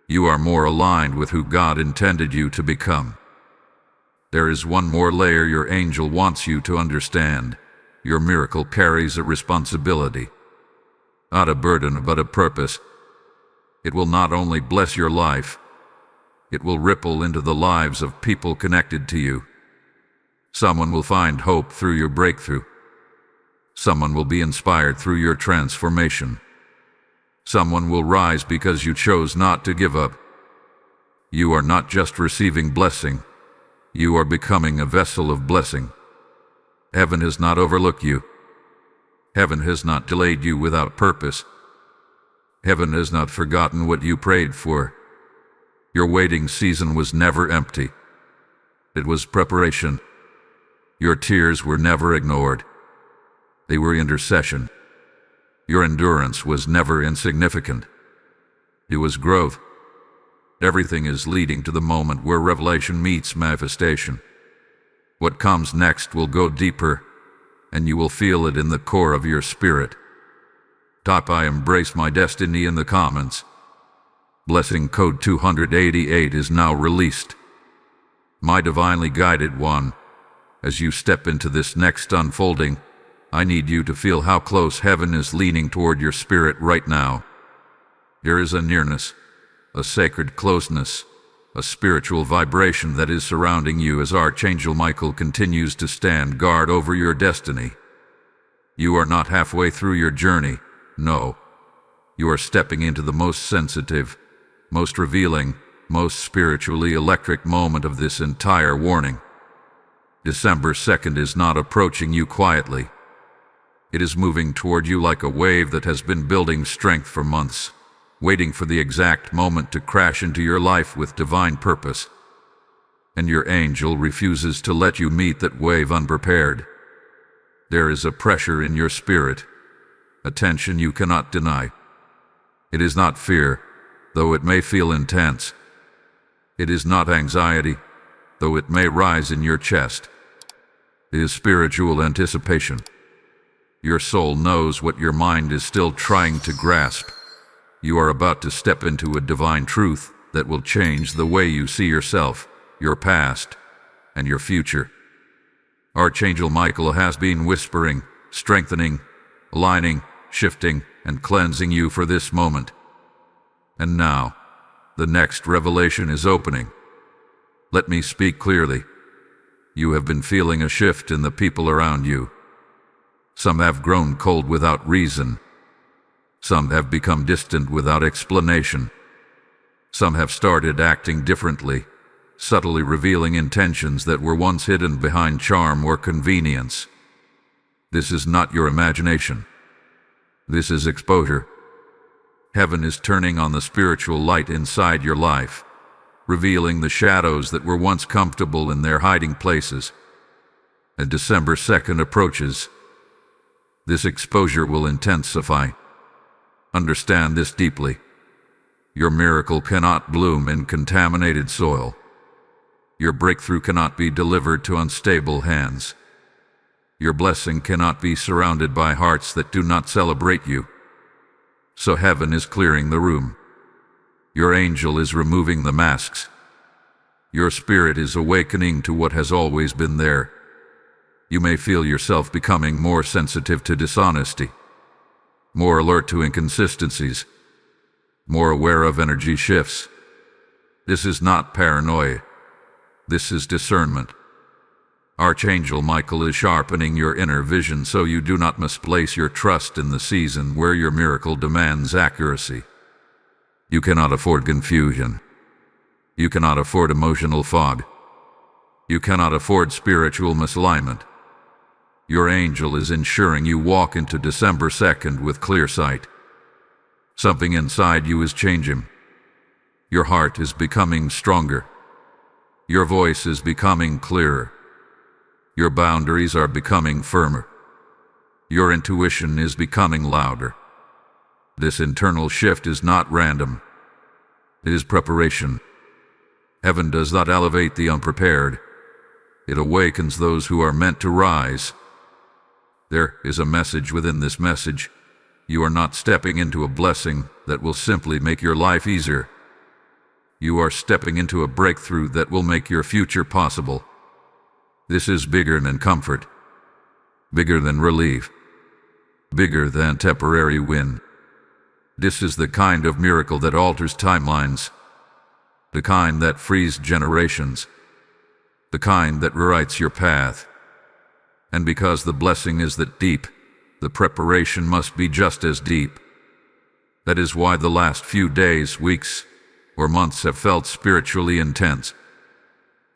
You are more aligned with who God intended you to become. There is one more layer your angel wants you to understand. Your miracle carries a responsibility. Not a burden, but a purpose. It will not only bless your life, it will ripple into the lives of people connected to you. Someone will find hope through your breakthrough. Someone will be inspired through your transformation. Someone will rise because you chose not to give up. You are not just receiving blessing. You are becoming a vessel of blessing. Heaven has not overlooked you. Heaven has not delayed you without purpose. Heaven has not forgotten what you prayed for. Your waiting season was never empty. It was preparation. Your tears were never ignored. They were intercession. Your endurance was never insignificant. It was growth. Everything is leading to the moment where revelation meets manifestation. What comes next will go deeper, and you will feel it in the core of your spirit. Type "I embrace my destiny" in the comments. Blessing code 288 is now released. My divinely guided one, as you step into this next unfolding, I need you to feel how close heaven is leaning toward your spirit right now. There is a nearness, a sacred closeness, a spiritual vibration that is surrounding you as Archangel Michael continues to stand guard over your destiny. You are not halfway through your journey, no. You are stepping into the most sensitive, most revealing, most spiritually electric moment of this entire warning. December 2nd is not approaching you quietly. It is moving toward you like a wave that has been building strength for months, waiting for the exact moment to crash into your life with divine purpose. And your angel refuses to let you meet that wave unprepared. There is a pressure in your spirit, a tension you cannot deny. It is not fear, though it may feel intense. It is not anxiety, though it may rise in your chest. It is spiritual anticipation. Your soul knows what your mind is still trying to grasp. You are about to step into a divine truth that will change the way you see yourself, your past, and your future. Archangel Michael has been whispering, strengthening, aligning, shifting, and cleansing you for this moment. And now, the next revelation is opening. Let me speak clearly. You have been feeling a shift in the people around you. Some have grown cold without reason. Some have become distant without explanation. Some have started acting differently, subtly revealing intentions that were once hidden behind charm or convenience. This is not your imagination. This is exposure. Heaven is turning on the spiritual light inside your life, revealing the shadows that were once comfortable in their hiding places. And December 2nd approaches. This exposure will intensify. Understand this deeply. Your miracle cannot bloom in contaminated soil. Your breakthrough cannot be delivered to unstable hands. Your blessing cannot be surrounded by hearts that do not celebrate you. So heaven is clearing the room. Your angel is removing the masks. Your spirit is awakening to what has always been there. You may feel yourself becoming more sensitive to dishonesty, more alert to inconsistencies, more aware of energy shifts. This is not paranoia. This is discernment. Archangel Michael is sharpening your inner vision so you do not misplace your trust in the season where your miracle demands accuracy. You cannot afford confusion. You cannot afford emotional fog. You cannot afford spiritual misalignment. Your angel is ensuring you walk into December 2nd with clear sight. Something inside you is changing. Your heart is becoming stronger. Your voice is becoming clearer. Your boundaries are becoming firmer. Your intuition is becoming louder. This internal shift is not random. It is preparation. Heaven does not elevate the unprepared. It awakens those who are meant to rise. There is a message within this message. You are not stepping into a blessing that will simply make your life easier. You are stepping into a breakthrough that will make your future possible. This is bigger than comfort, bigger than relief, bigger than temporary win. This is the kind of miracle that alters timelines, the kind that frees generations, the kind that rewrites your path. And because the blessing is that deep, the preparation must be just as deep. That is why the last few days, weeks, or months have felt spiritually intense.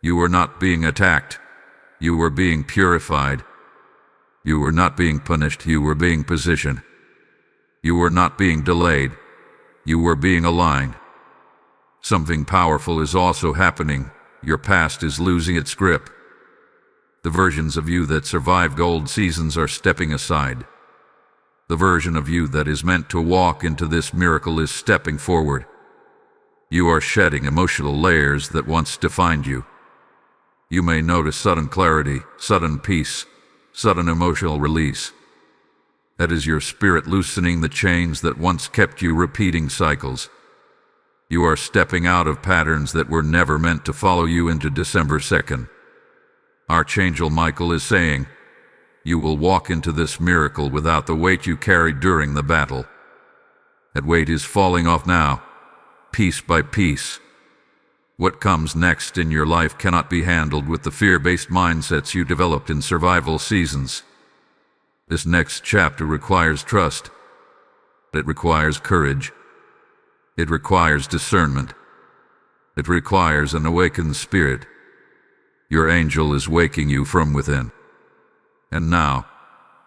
You were not being attacked. You were being purified. You were not being punished. You were being positioned. You were not being delayed. You were being aligned. Something powerful is also happening. Your past is losing its grip. The versions of you that survived old seasons are stepping aside. The version of you that is meant to walk into this miracle is stepping forward. You are shedding emotional layers that once defined you. You may notice sudden clarity, sudden peace, sudden emotional release. That is your spirit loosening the chains that once kept you repeating cycles. You are stepping out of patterns that were never meant to follow you into December 2nd. Archangel Michael is saying, you will walk into this miracle without the weight you carried during the battle. That weight is falling off now, piece by piece. What comes next in your life cannot be handled with the fear-based mindsets you developed in survival seasons. This next chapter requires trust. It requires courage. It requires discernment. It requires an awakened spirit. Your angel is waking you from within. And now,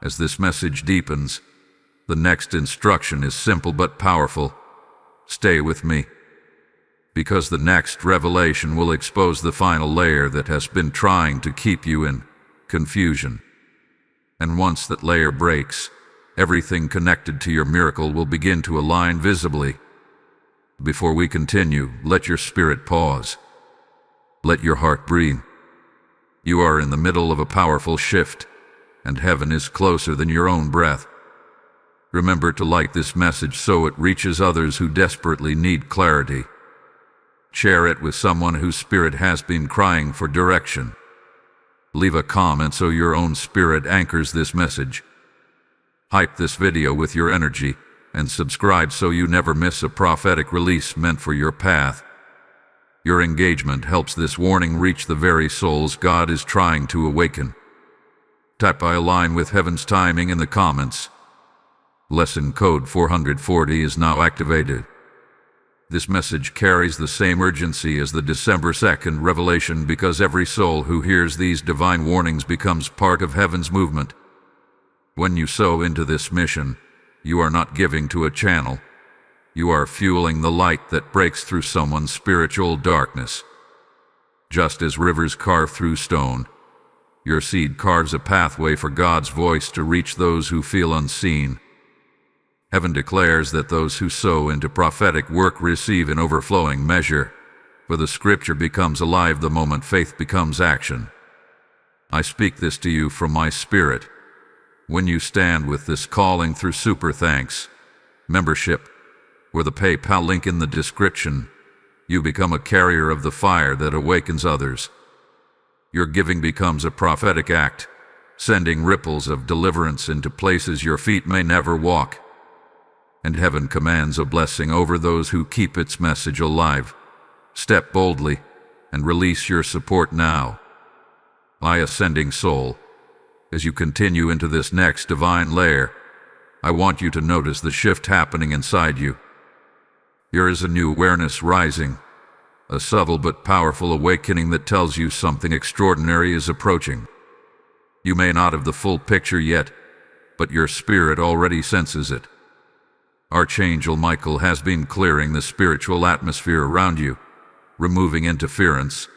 as this message deepens, the next instruction is simple but powerful. Stay with me. Because the next revelation will expose the final layer that has been trying to keep you in confusion. And once that layer breaks, everything connected to your miracle will begin to align visibly. Before we continue, let your spirit pause. Let your heart breathe. You are in the middle of a powerful shift, and heaven is closer than your own breath. Remember to light this message so it reaches others who desperately need clarity. Share it with someone whose spirit has been crying for direction. Leave a comment so your own spirit anchors this message. Hype this video with your energy, and subscribe so you never miss a prophetic release meant for your path. Your engagement helps this warning reach the very souls God is trying to awaken. Type "I align with heaven's timing" in the comments. Lesson code 440 is now activated. This message carries the same urgency as the December 2nd revelation because every soul who hears these divine warnings becomes part of heaven's movement. When you sow into this mission, you are not giving to a channel. You are fueling the light that breaks through someone's spiritual darkness. Just as rivers carve through stone, your seed carves a pathway for God's voice to reach those who feel unseen. Heaven declares that those who sow into prophetic work receive in overflowing measure, for the scripture becomes alive the moment faith becomes action. I speak this to you from my spirit. When you stand with this calling through Super Thanks membership, or the PayPal link in the description, you become a carrier of the fire that awakens others. Your giving becomes a prophetic act, sending ripples of deliverance into places your feet may never walk. And heaven commands a blessing over those who keep its message alive. Step boldly and release your support now. My ascending soul, as you continue into this next divine layer, I want you to notice the shift happening inside you. There is a new awareness rising, a subtle but powerful awakening that tells you something extraordinary is approaching. You may not have the full picture yet, but your spirit already senses it. Archangel Michael has been clearing the spiritual atmosphere around you, removing interference,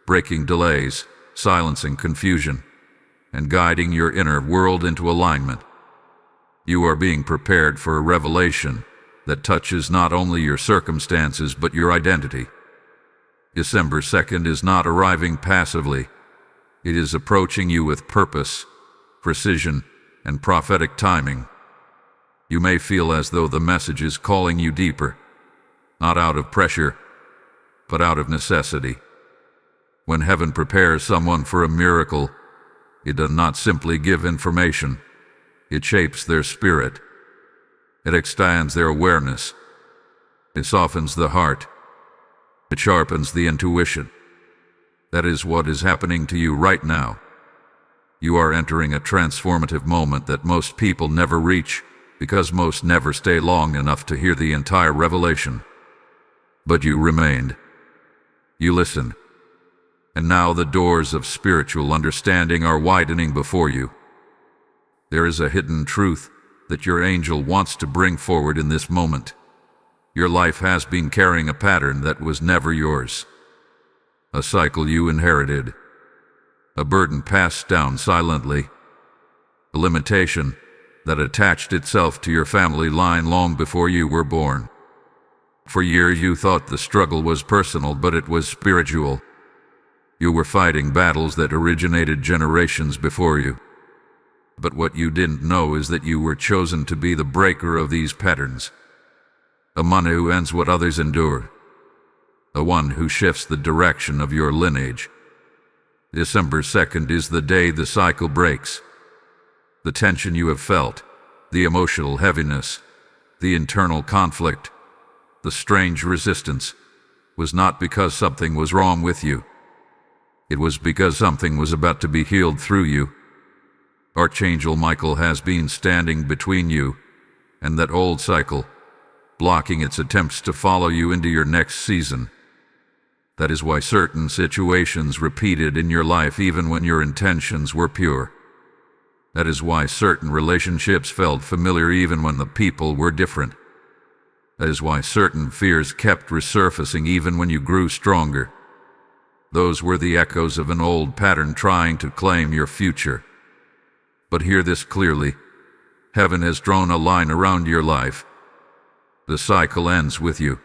breaking delays, silencing confusion, and guiding your inner world into alignment. You are being prepared for a revelation that touches not only your circumstances but your identity. December 2nd is not arriving passively. It is approaching you with purpose, precision, and prophetic timing. You may feel as though the message is calling you deeper, not out of pressure, but out of necessity. When heaven prepares someone for a miracle, it does not simply give information. It shapes their spirit. It expands their awareness. It softens the heart. It sharpens the intuition. That is what is happening to you right now. You are entering a transformative moment that most people never reach, because most never stay long enough to hear the entire revelation. But you remained. You listened. And now the doors of spiritual understanding are widening before you. There is a hidden truth that your angel wants to bring forward in this moment. Your life has been carrying a pattern that was never yours. A cycle you inherited. A burden passed down silently. A limitation that attached itself to your family line long before you were born. For years you thought the struggle was personal, but it was spiritual. You were fighting battles that originated generations before you. But what you didn't know is that you were chosen to be the breaker of these patterns. A one who ends what others endure. A one who shifts the direction of your lineage. December 2nd is the day the cycle breaks. The tension you have felt, the emotional heaviness, the internal conflict, the strange resistance, was not because something was wrong with you. It was because something was about to be healed through you. Archangel Michael has been standing between you and that old cycle, blocking its attempts to follow you into your next season. That is why certain situations repeated in your life even when your intentions were pure. That is why certain relationships felt familiar even when the people were different. That is why certain fears kept resurfacing even when you grew stronger. Those were the echoes of an old pattern trying to claim your future. But hear this clearly. Heaven has drawn a line around your life. The cycle ends with you.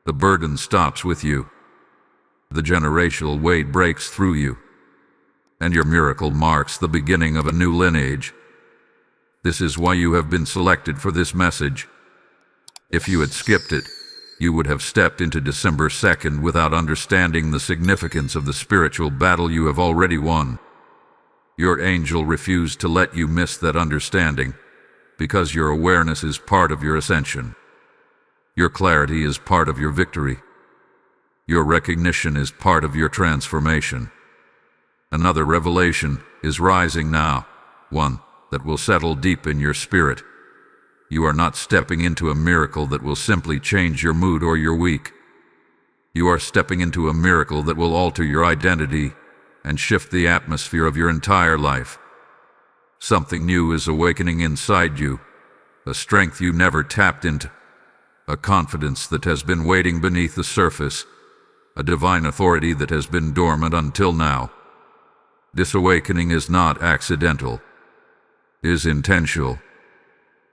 The burden stops with you. The generational weight breaks through you. and your miracle marks the beginning of a new lineage. This is why you have been selected for this message. If you had skipped it, you would have stepped into December 2nd without understanding the significance of the spiritual battle you have already won. Your angel refused to let you miss that understanding, because your awareness is part of your ascension. Your clarity is part of your victory. Your recognition is part of your transformation. Another revelation is rising now, one that will settle deep in your spirit. You are not stepping into a miracle that will simply change your mood or your week. You are stepping into a miracle that will alter your identity and shift the atmosphere of your entire life. Something new is awakening inside you, a strength you never tapped into, a confidence that has been waiting beneath the surface, a divine authority that has been dormant until now. This awakening is not accidental, is intentional,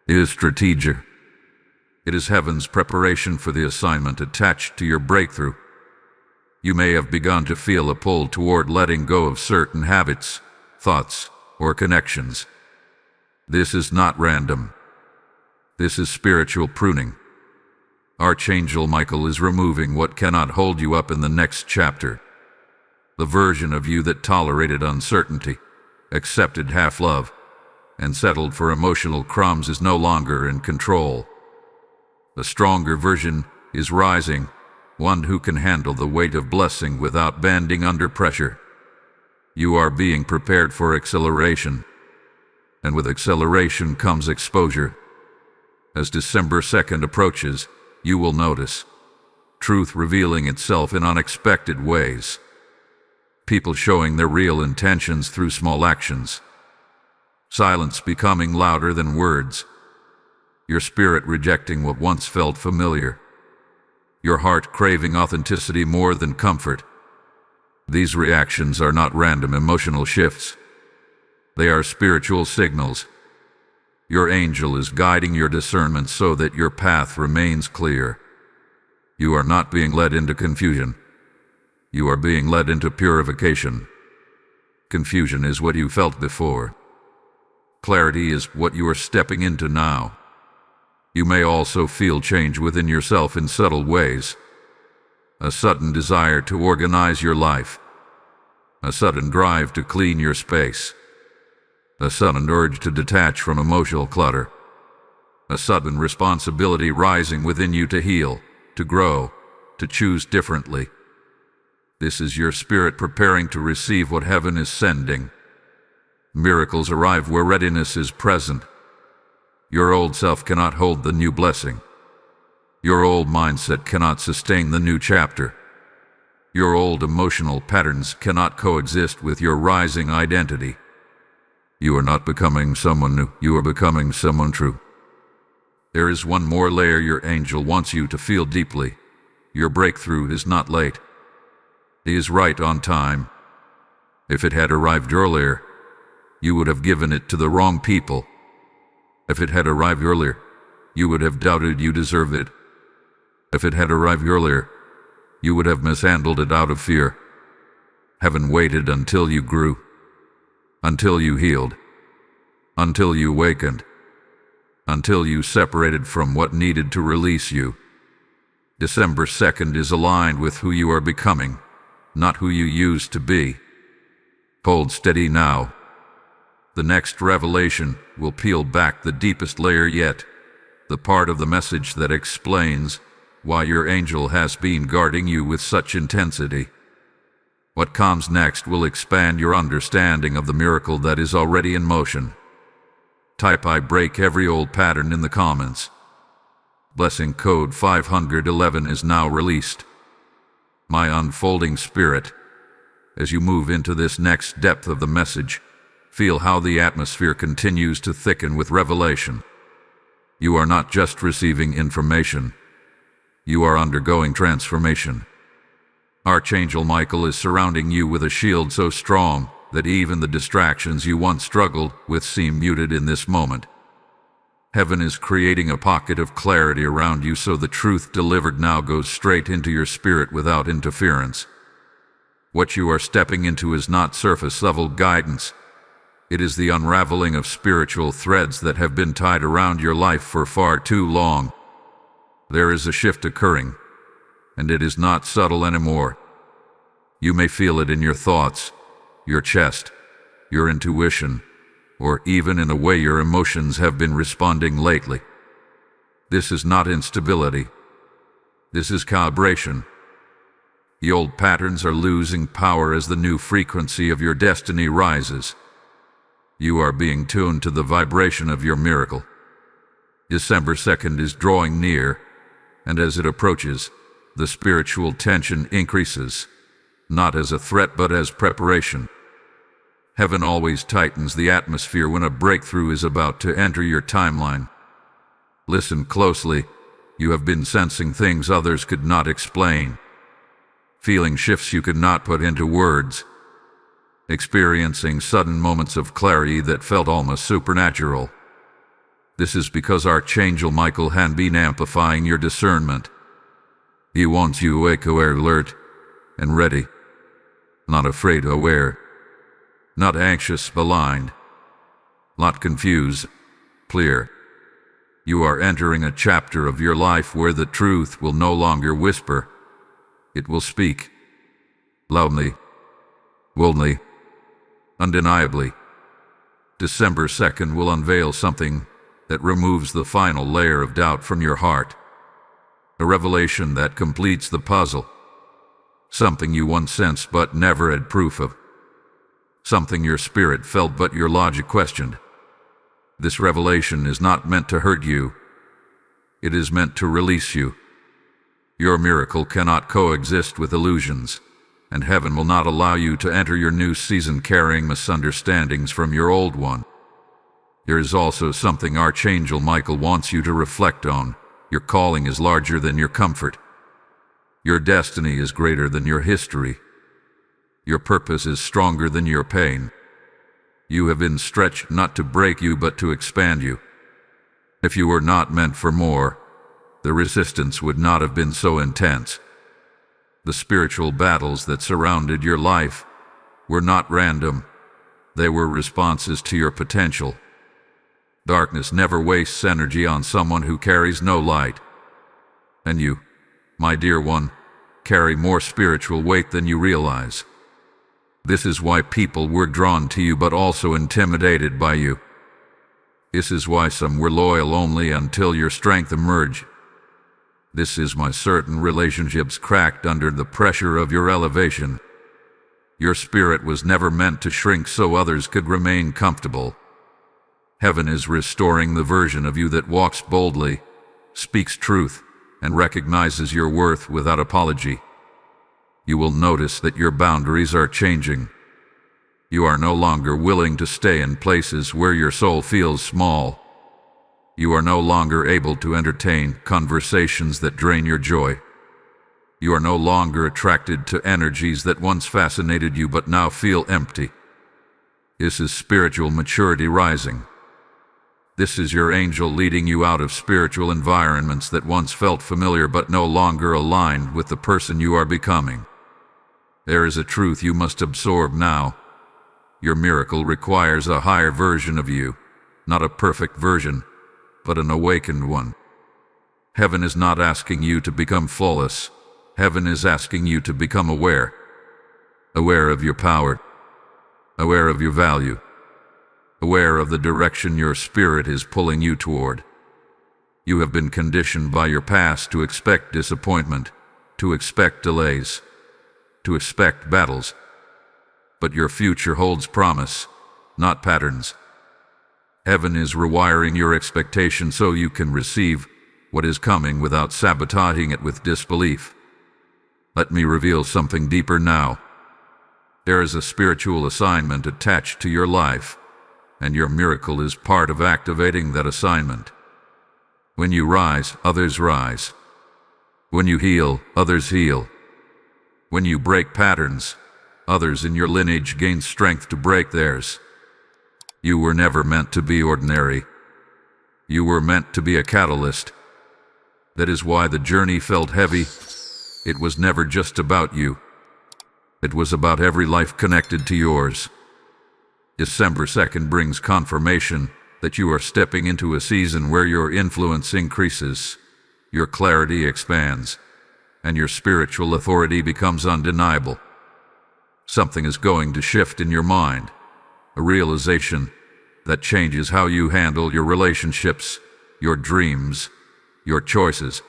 is strategic. It is heaven's preparation for the assignment attached to your breakthrough. You may have begun to feel a pull toward letting go of certain habits, thoughts, or connections. This is not random. This is spiritual pruning. Archangel Michael is removing what cannot hold you up in the next chapter. The version of you that tolerated uncertainty, accepted half-love, and settled for emotional crumbs is no longer in control. The stronger version is rising, one who can handle the weight of blessing without bending under pressure. You are being prepared for acceleration, and with acceleration comes exposure. As December 2nd approaches, you will notice truth revealing itself in unexpected ways. People showing their real intentions through small actions. Silence becoming louder than words. Your spirit rejecting what once felt familiar. Your heart craving authenticity more than comfort. These reactions are not random emotional shifts. They are spiritual signals. Your angel is guiding your discernment so that your path remains clear. You are not being led into confusion. You are being led into purification. Confusion is what you felt before. Clarity is what you are stepping into now. You may also feel change within yourself in subtle ways. A sudden desire to organize your life. A sudden drive to clean your space. A sudden urge to detach from emotional clutter. A sudden responsibility rising within you to heal, to grow, to choose differently. This is your spirit preparing to receive what heaven is sending. Miracles arrive where readiness is present. Your old self cannot hold the new blessing. Your old mindset cannot sustain the new chapter. Your old emotional patterns cannot coexist with your rising identity. You are not becoming someone new, you are becoming someone true. There is one more layer your angel wants you to feel deeply. Your breakthrough is not late. It is right on time. If it had arrived earlier, you would have given it to the wrong people. If it had arrived earlier, you would have doubted you deserved it. If it had arrived earlier, you would have mishandled it out of fear. Heaven waited until you grew, until you healed, until you awakened, until you separated from what needed to release you. December 2nd is aligned with who you are becoming, not who you used to be. Hold steady now. The next revelation will peel back the deepest layer yet, the part of the message that explains why your angel has been guarding you with such intensity. What comes next will expand your understanding of the miracle that is already in motion. Type "I break every old pattern" in the comments. Blessing code 511 is now released. My unfolding spirit, as you move into this next depth of the message, feel how the atmosphere continues to thicken with revelation. You are not just receiving information. You are undergoing transformation. Archangel Michael is surrounding you with a shield so strong that even the distractions you once struggled with seem muted in this moment. Heaven is creating a pocket of clarity around you so the truth delivered now goes straight into your spirit without interference. What you are stepping into is not surface-level guidance. It is the unraveling of spiritual threads that have been tied around your life for far too long. There is a shift occurring, and it is not subtle anymore. You may feel it in your thoughts, your chest, your intuition, or even in the way your emotions have been responding lately. This is not instability. This is calibration. The old patterns are losing power as the new frequency of your destiny rises. You are being tuned to the vibration of your miracle. December 2nd is drawing near, and as it approaches, the spiritual tension increases, not as a threat but as preparation. Heaven always tightens the atmosphere when a breakthrough is about to enter your timeline. Listen closely. You have been sensing things others could not explain, feeling shifts you could not put into words, experiencing sudden moments of clarity that felt almost supernatural. This is because Archangel Michael has been amplifying your discernment. He wants you awake, aware, alert, and ready. Not afraid, aware. Not anxious, blind. Not confused, clear. You are entering a chapter of your life where the truth will no longer whisper. It will speak. Loudly. Boldly. Undeniably. December 2nd will unveil something that removes the final layer of doubt from your heart. A revelation that completes the puzzle. Something you once sensed but never had proof of. Something your spirit felt but your logic questioned. This revelation is not meant to hurt you. It is meant to release you. Your miracle cannot coexist with illusions, and heaven will not allow you to enter your new season carrying misunderstandings from your old one. There is also something Archangel Michael wants you to reflect on. Your calling is larger than your comfort. Your destiny is greater than your history. Your purpose is stronger than your pain. You have been stretched not to break you but to expand you. If you were not meant for more, the resistance would not have been so intense. The spiritual battles that surrounded your life were not random. They were responses to your potential. Darkness never wastes energy on someone who carries no light. And you, my dear one, carry more spiritual weight than you realize. This is why people were drawn to you but also intimidated by you. This is why some were loyal only until your strength emerged. This is why certain relationships cracked under the pressure of your elevation. Your spirit was never meant to shrink so others could remain comfortable. Heaven is restoring the version of you that walks boldly, speaks truth, and recognizes your worth without apology. You will notice that your boundaries are changing. You are no longer willing to stay in places where your soul feels small. You are no longer able to entertain conversations that drain your joy. You are no longer attracted to energies that once fascinated you but now feel empty. This is spiritual maturity rising. This is your angel leading you out of spiritual environments that once felt familiar but no longer aligned with the person you are becoming. There is a truth you must absorb now. Your miracle requires a higher version of you, not a perfect version, but an awakened one. Heaven is not asking you to become flawless. Heaven is asking you to become aware. Aware of your power. Aware of your value. Aware of the direction your spirit is pulling you toward. You have been conditioned by your past to expect disappointment, to expect delays, to expect battles. But your future holds promise, not patterns. Heaven is rewiring your expectation so you can receive what is coming without sabotaging it with disbelief. Let me reveal something deeper now. There is a spiritual assignment attached to your life, and your miracle is part of activating that assignment. When you rise, others rise. When you heal, others heal. When you break patterns, others in your lineage gain strength to break theirs. You were never meant to be ordinary. You were meant to be a catalyst. That is why the journey felt heavy. It was never just about you. It was about every life connected to yours. December 2nd brings confirmation that you are stepping into a season where your influence increases, your clarity expands, and your spiritual authority becomes undeniable. Something is going to shift in your mind, a realization that changes how you handle your relationships, your dreams, your choices.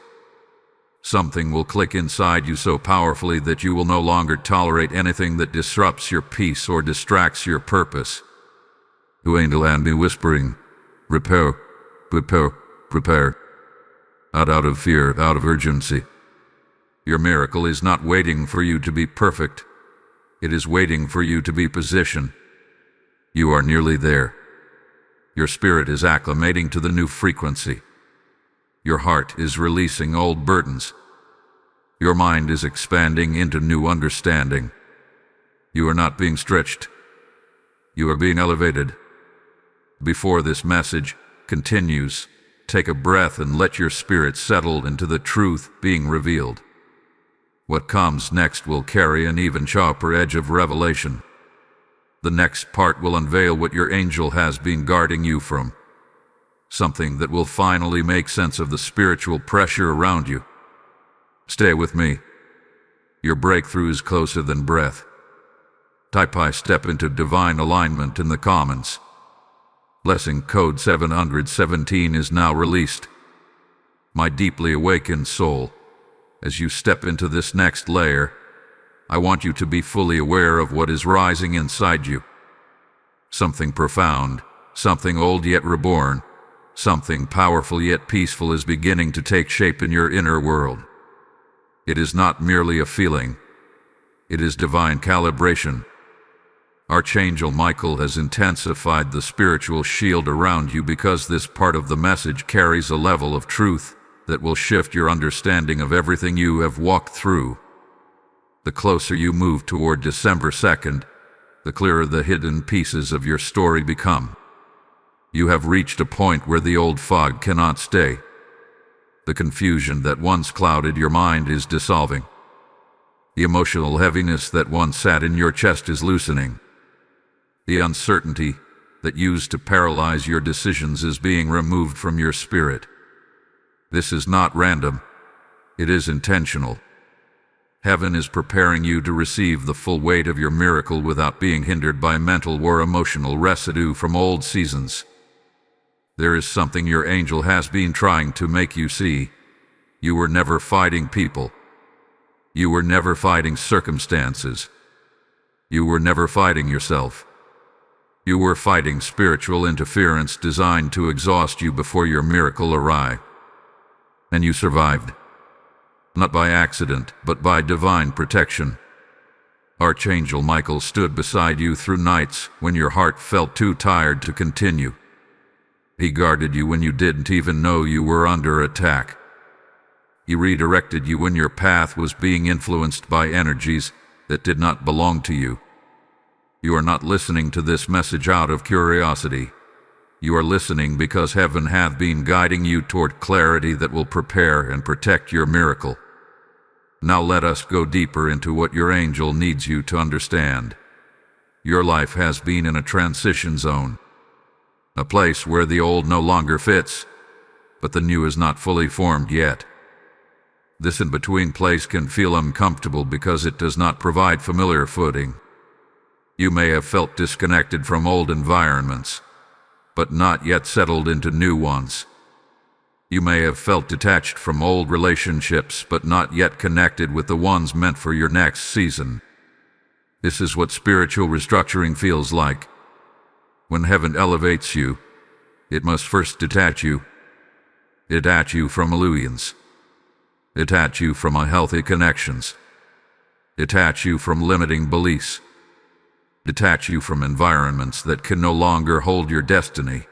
Something will click inside you so powerfully that you will no longer tolerate anything that disrupts your peace or distracts your purpose. The angel and me whispering, prepare, prepare, prepare. Not out of fear, out of urgency. Your miracle is not waiting for you to be perfect. It is waiting for you to be positioned. You are nearly there. Your spirit is acclimating to the new frequency. Your heart is releasing old burdens. Your mind is expanding into new understanding. You are not being stretched. You are being elevated. Before this message continues, take a breath and let your spirit settle into the truth being revealed. What comes next will carry an even sharper edge of revelation. The next part will unveil what your angel has been guarding you from. Something that will finally make sense of the spiritual pressure around you. Stay with me. Your breakthrough is closer than breath. Type I step into divine alignment in the comments. Blessing code 717 is now released. My deeply awakened soul, as you step into this next layer, I want you to be fully aware of what is rising inside you. Something profound, something old yet reborn, something powerful yet peaceful is beginning to take shape in your inner world. It is not merely a feeling. It is divine calibration. Archangel Michael has intensified the spiritual shield around you because this part of the message carries a level of truth that will shift your understanding of everything you have walked through. The closer you move toward December 2nd, the clearer the hidden pieces of your story become. You have reached a point where the old fog cannot stay. The confusion that once clouded your mind is dissolving. The emotional heaviness that once sat in your chest is loosening. The uncertainty that used to paralyze your decisions is being removed from your spirit. This is not random. It is intentional. Heaven is preparing you to receive the full weight of your miracle without being hindered by mental or emotional residue from old seasons. There is something your angel has been trying to make you see. You were never fighting people. You were never fighting circumstances. You were never fighting yourself. You were fighting spiritual interference designed to exhaust you before your miracle arrived. And you survived. Not by accident, but by divine protection. Archangel Michael stood beside you through nights when your heart felt too tired to continue. He guarded you when you didn't even know you were under attack. He redirected you when your path was being influenced by energies that did not belong to you. You are not listening to this message out of curiosity. You are listening because heaven hath been guiding you toward clarity that will prepare and protect your miracle. Now let us go deeper into what your angel needs you to understand. Your life has been in a transition zone, a place where the old no longer fits, but the new is not fully formed yet. This in-between place can feel uncomfortable because it does not provide familiar footing. You may have felt disconnected from old environments, but not yet settled into new ones. You may have felt detached from old relationships, but not yet connected with the ones meant for your next season. This is what spiritual restructuring feels like. When heaven elevates you, it must first detach you. Detach you from illusions. Detach you from unhealthy connections. Detach you from limiting beliefs. Detach you from environments that can no longer hold your destiny.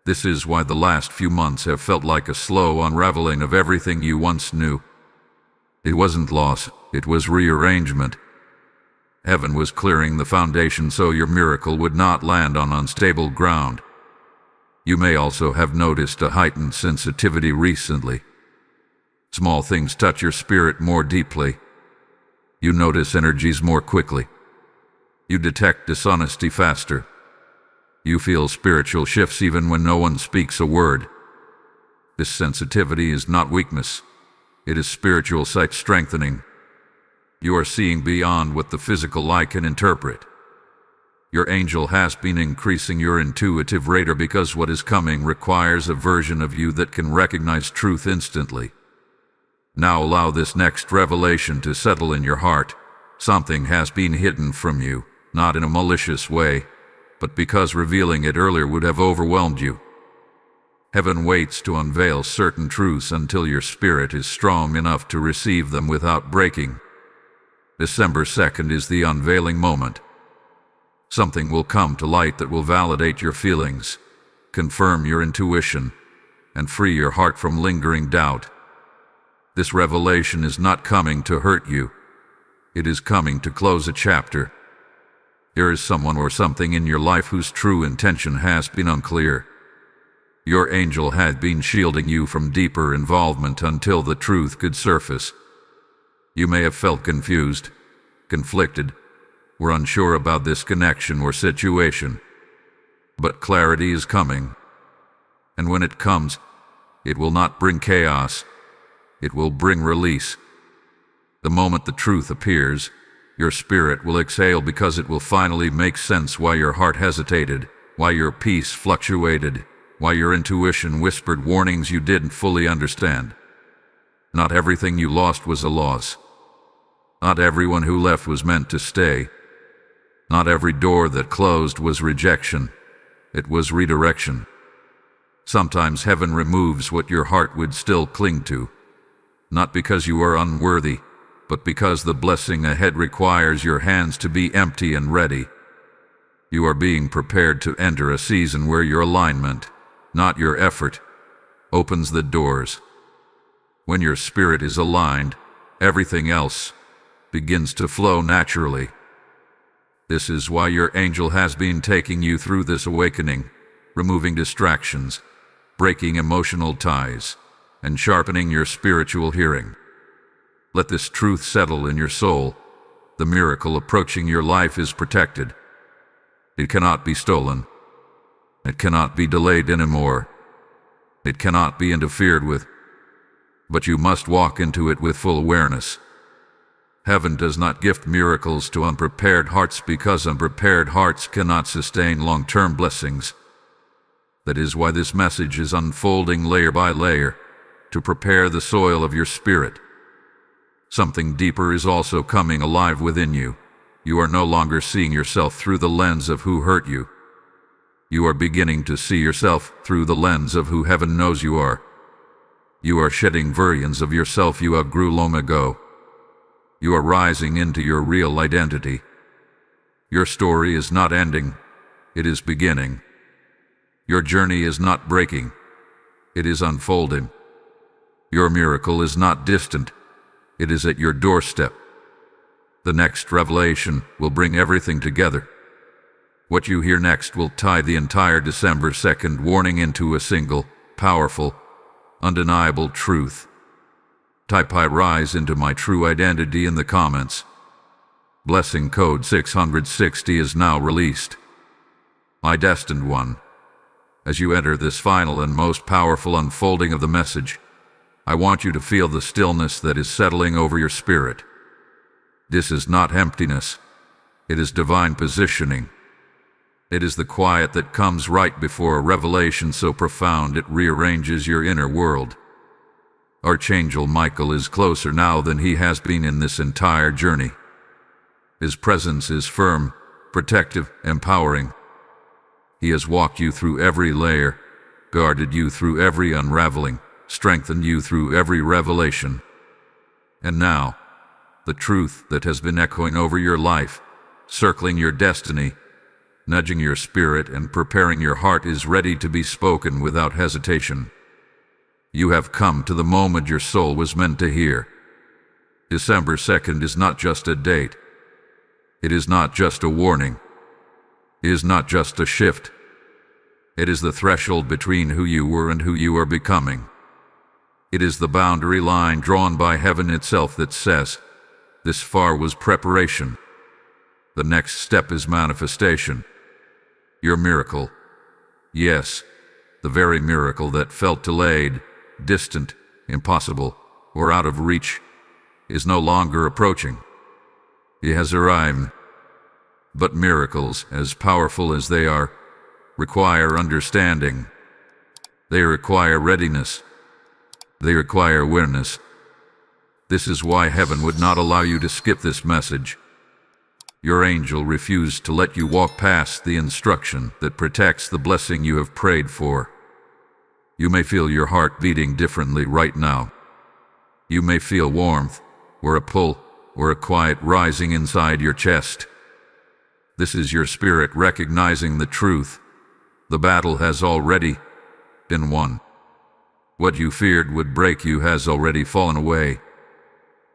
This is why the last few months have felt like a slow unraveling of everything you once knew. It wasn't loss, it was rearrangement. Heaven was clearing the foundation so your miracle would not land on unstable ground. You may also have noticed a heightened sensitivity recently. Small things touch your spirit more deeply. You notice energies more quickly. You detect dishonesty faster. You feel spiritual shifts even when no one speaks a word. This sensitivity is not weakness. It is spiritual sight strengthening. You are seeing beyond what the physical eye can interpret. Your angel has been increasing your intuitive radar because what is coming requires a version of you that can recognize truth instantly. Now allow this next revelation to settle in your heart. Something has been hidden from you, not in a malicious way, but because revealing it earlier would have overwhelmed you. Heaven waits to unveil certain truths until your spirit is strong enough to receive them without breaking. December 2nd is the unveiling moment. Something will come to light that will validate your feelings, confirm your intuition, and free your heart from lingering doubt. This revelation is not coming to hurt you. It is coming to close a chapter. There is someone or something in your life whose true intention has been unclear. Your angel had been shielding you from deeper involvement until the truth could surface. You may have felt confused, conflicted, or unsure about this connection or situation. But clarity is coming. And when it comes, it will not bring chaos. It will bring release. The moment the truth appears, your spirit will exhale because it will finally make sense why your heart hesitated, why your peace fluctuated, why your intuition whispered warnings you didn't fully understand. Not everything you lost was a loss. Not everyone who left was meant to stay. Not every door that closed was rejection. It was redirection. Sometimes heaven removes what your heart would still cling to. Not because you are unworthy, but because the blessing ahead requires your hands to be empty and ready. You are being prepared to enter a season where your alignment, not your effort, opens the doors. When your spirit is aligned, everything else begins to flow naturally. This is why your angel has been taking you through this awakening, removing distractions, breaking emotional ties, and sharpening your spiritual hearing. Let this truth settle in your soul. The miracle approaching your life is protected. It cannot be stolen. It cannot be delayed anymore. It cannot be interfered with. But you must walk into it with full awareness. Heaven does not gift miracles to unprepared hearts because unprepared hearts cannot sustain long-term blessings. That is why this message is unfolding layer by layer, to prepare the soil of your spirit. Something deeper is also coming alive within you. You are no longer seeing yourself through the lens of who hurt you. You are beginning to see yourself through the lens of who heaven knows you are. You are shedding versions of yourself you outgrew long ago. You are rising into your real identity. Your story is not ending, it is beginning. Your journey is not breaking, it is unfolding. Your miracle is not distant, it is at your doorstep. The next revelation will bring everything together. What you hear next will tie the entire December 2nd warning into a single, powerful, undeniable truth. Type "I rise into my true identity" in the comments. Blessing code 660 is now released. My destined one. As you enter this final and most powerful unfolding of the message, I want you to feel the stillness that is settling over your spirit. This is not emptiness. It is divine positioning. It is the quiet that comes right before a revelation so profound it rearranges your inner world. Archangel Michael is closer now than he has been in this entire journey. His presence is firm, protective, empowering. He has walked you through every layer, guarded you through every unraveling, strengthened you through every revelation. And now, the truth that has been echoing over your life, circling your destiny, nudging your spirit and preparing your heart is ready to be spoken without hesitation. You have come to the moment your soul was meant to hear. December 2nd is not just a date. It is not just a warning. It is not just a shift. It is the threshold between who you were and who you are becoming. It is the boundary line drawn by heaven itself that says, This far was preparation. The next step is manifestation. Your miracle. Yes, the very miracle that felt delayed, distant, impossible, or out of reach, is no longer approaching. It has arrived. But miracles, as powerful as they are, require understanding. They require readiness. They require awareness. This is why heaven would not allow you to skip this message. Your angel refused to let you walk past the instruction that protects the blessing you have prayed for. You may feel your heart beating differently right now. You may feel warmth, or a pull, or a quiet rising inside your chest. This is your spirit recognizing the truth. The battle has already been won. What you feared would break you has already fallen away.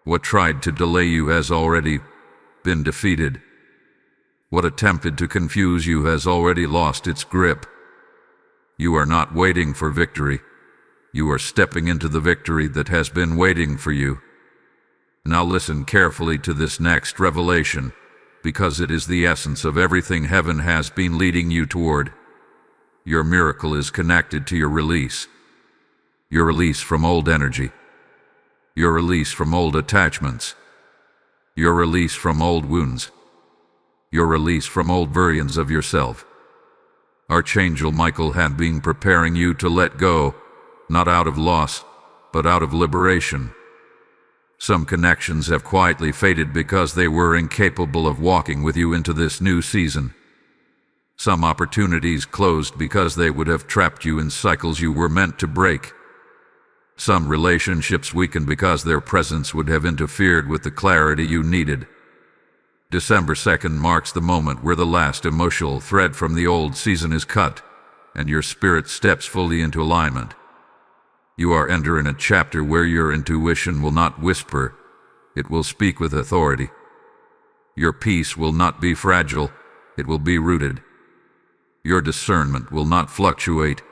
What tried to delay you has already been defeated. What attempted to confuse you has already lost its grip. You are not waiting for victory. You are stepping into the victory that has been waiting for you. Now listen carefully to this next revelation, because it is the essence of everything heaven has been leading you toward. Your miracle is connected to your release. Your release from old energy. Your release from old attachments. Your release from old wounds. Your release from old versions of yourself. Archangel Michael had been preparing you to let go, not out of loss, but out of liberation. Some connections have quietly faded because they were incapable of walking with you into this new season. Some opportunities closed because they would have trapped you in cycles you were meant to break. Some relationships weakened because their presence would have interfered with the clarity you needed. December 2nd marks the moment where the last emotional thread from the old season is cut, and your spirit steps fully into alignment. You are entering a chapter where your intuition will not whisper, it will speak with authority. Your peace will not be fragile, it will be rooted. Your discernment will not fluctuate,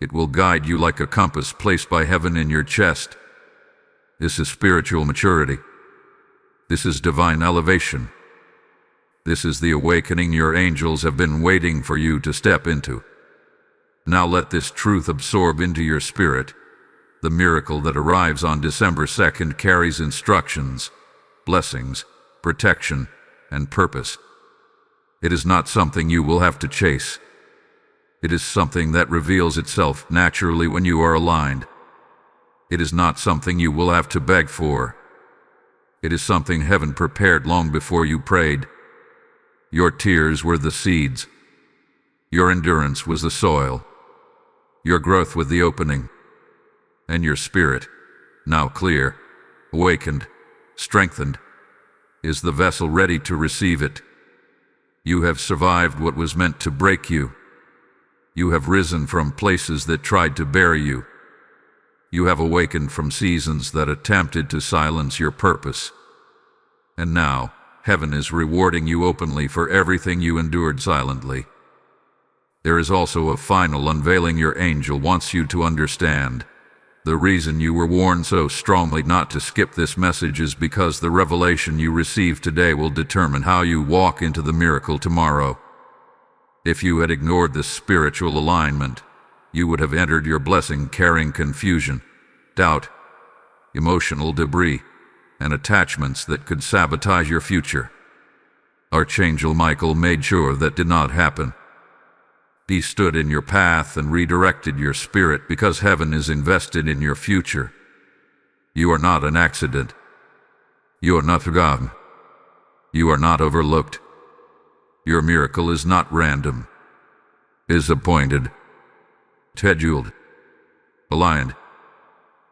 it will guide you like a compass placed by heaven in your chest. This is spiritual maturity. This is divine elevation. This is the awakening your angels have been waiting for you to step into. Now let this truth absorb into your spirit. The miracle that arrives on December 2nd carries instructions, blessings, protection, and purpose. It is not something you will have to chase. It is something that reveals itself naturally when you are aligned. It is not something you will have to beg for. It is something heaven prepared long before you prayed. Your tears were the seeds. Your endurance was the soil. Your growth was the opening. And your spirit, now clear, awakened, strengthened, is the vessel ready to receive it. You have survived what was meant to break you. You have risen from places that tried to bury you. You have awakened from seasons that attempted to silence your purpose. And now, heaven is rewarding you openly for everything you endured silently. There is also a final unveiling your angel wants you to understand. The reason you were warned so strongly not to skip this message is because the revelation you receive today will determine how you walk into the miracle tomorrow. If you had ignored this spiritual alignment, you would have entered your blessing carrying confusion, doubt, emotional debris, and attachments that could sabotage your future. Archangel Michael made sure that did not happen. He stood in your path and redirected your spirit because heaven is invested in your future. You are not an accident. You are not forgotten. You are not overlooked. Your miracle is not random. It is appointed, scheduled, aligned,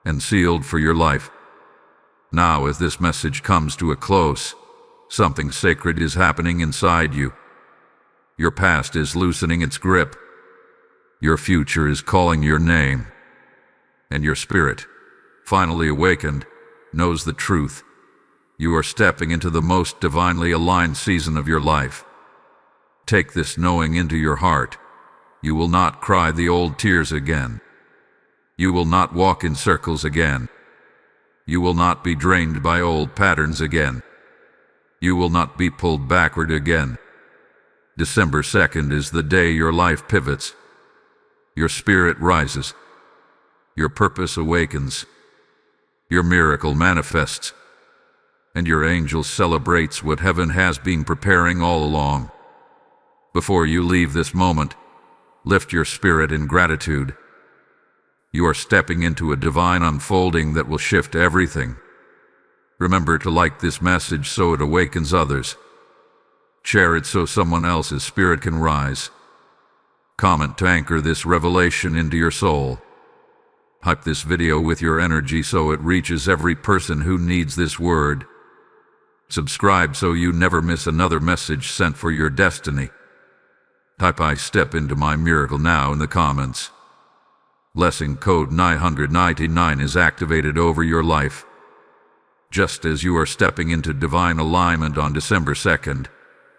and sealed for your life. Now, as this message comes to a close, something sacred is happening inside you. Your past is loosening its grip. Your future is calling your name. And your spirit, finally awakened, knows the truth. You are stepping into the most divinely aligned season of your life. Take this knowing into your heart. You will not cry the old tears again. You will not walk in circles again. You will not be drained by old patterns again. You will not be pulled backward again. December 2nd is the day your life pivots. Your spirit rises. Your purpose awakens. Your miracle manifests. And your angel celebrates what heaven has been preparing all along. Before you leave this moment, lift your spirit in gratitude. You are stepping into a divine unfolding that will shift everything. Remember to like this message so it awakens others. Share it so someone else's spirit can rise. Comment to anchor this revelation into your soul. Hype this video with your energy so it reaches every person who needs this word. Subscribe so you never miss another message sent for your destiny. Type "I step into my miracle now" in the comments. Blessing code 999 is activated over your life. Just as you are stepping into divine alignment on December 2nd,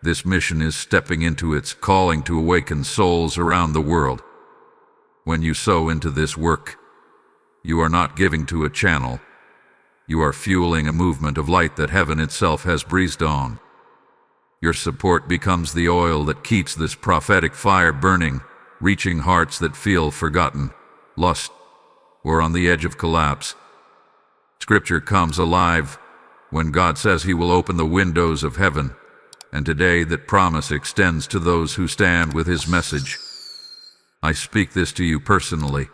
this mission is stepping into its calling to awaken souls around the world. When you sow into this work, you are not giving to a channel. You are fueling a movement of light that heaven itself has breathed on. Your support becomes the oil that keeps this prophetic fire burning, reaching hearts that feel forgotten, lost, or on the edge of collapse. Scripture comes alive when God says He will open the windows of heaven, and today that promise extends to those who stand with His message. I speak this to you personally.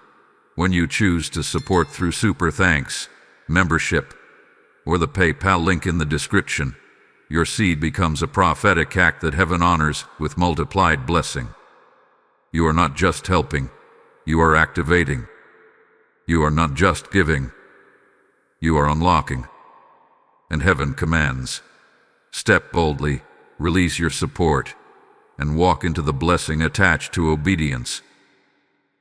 When you choose to support through Super Thanks, membership, or the PayPal link in the description, your seed becomes a prophetic act that heaven honors with multiplied blessing. You are not just helping, you are activating. You are not just giving, you are unlocking. And heaven commands. Step boldly, release your support, and walk into the blessing attached to obedience.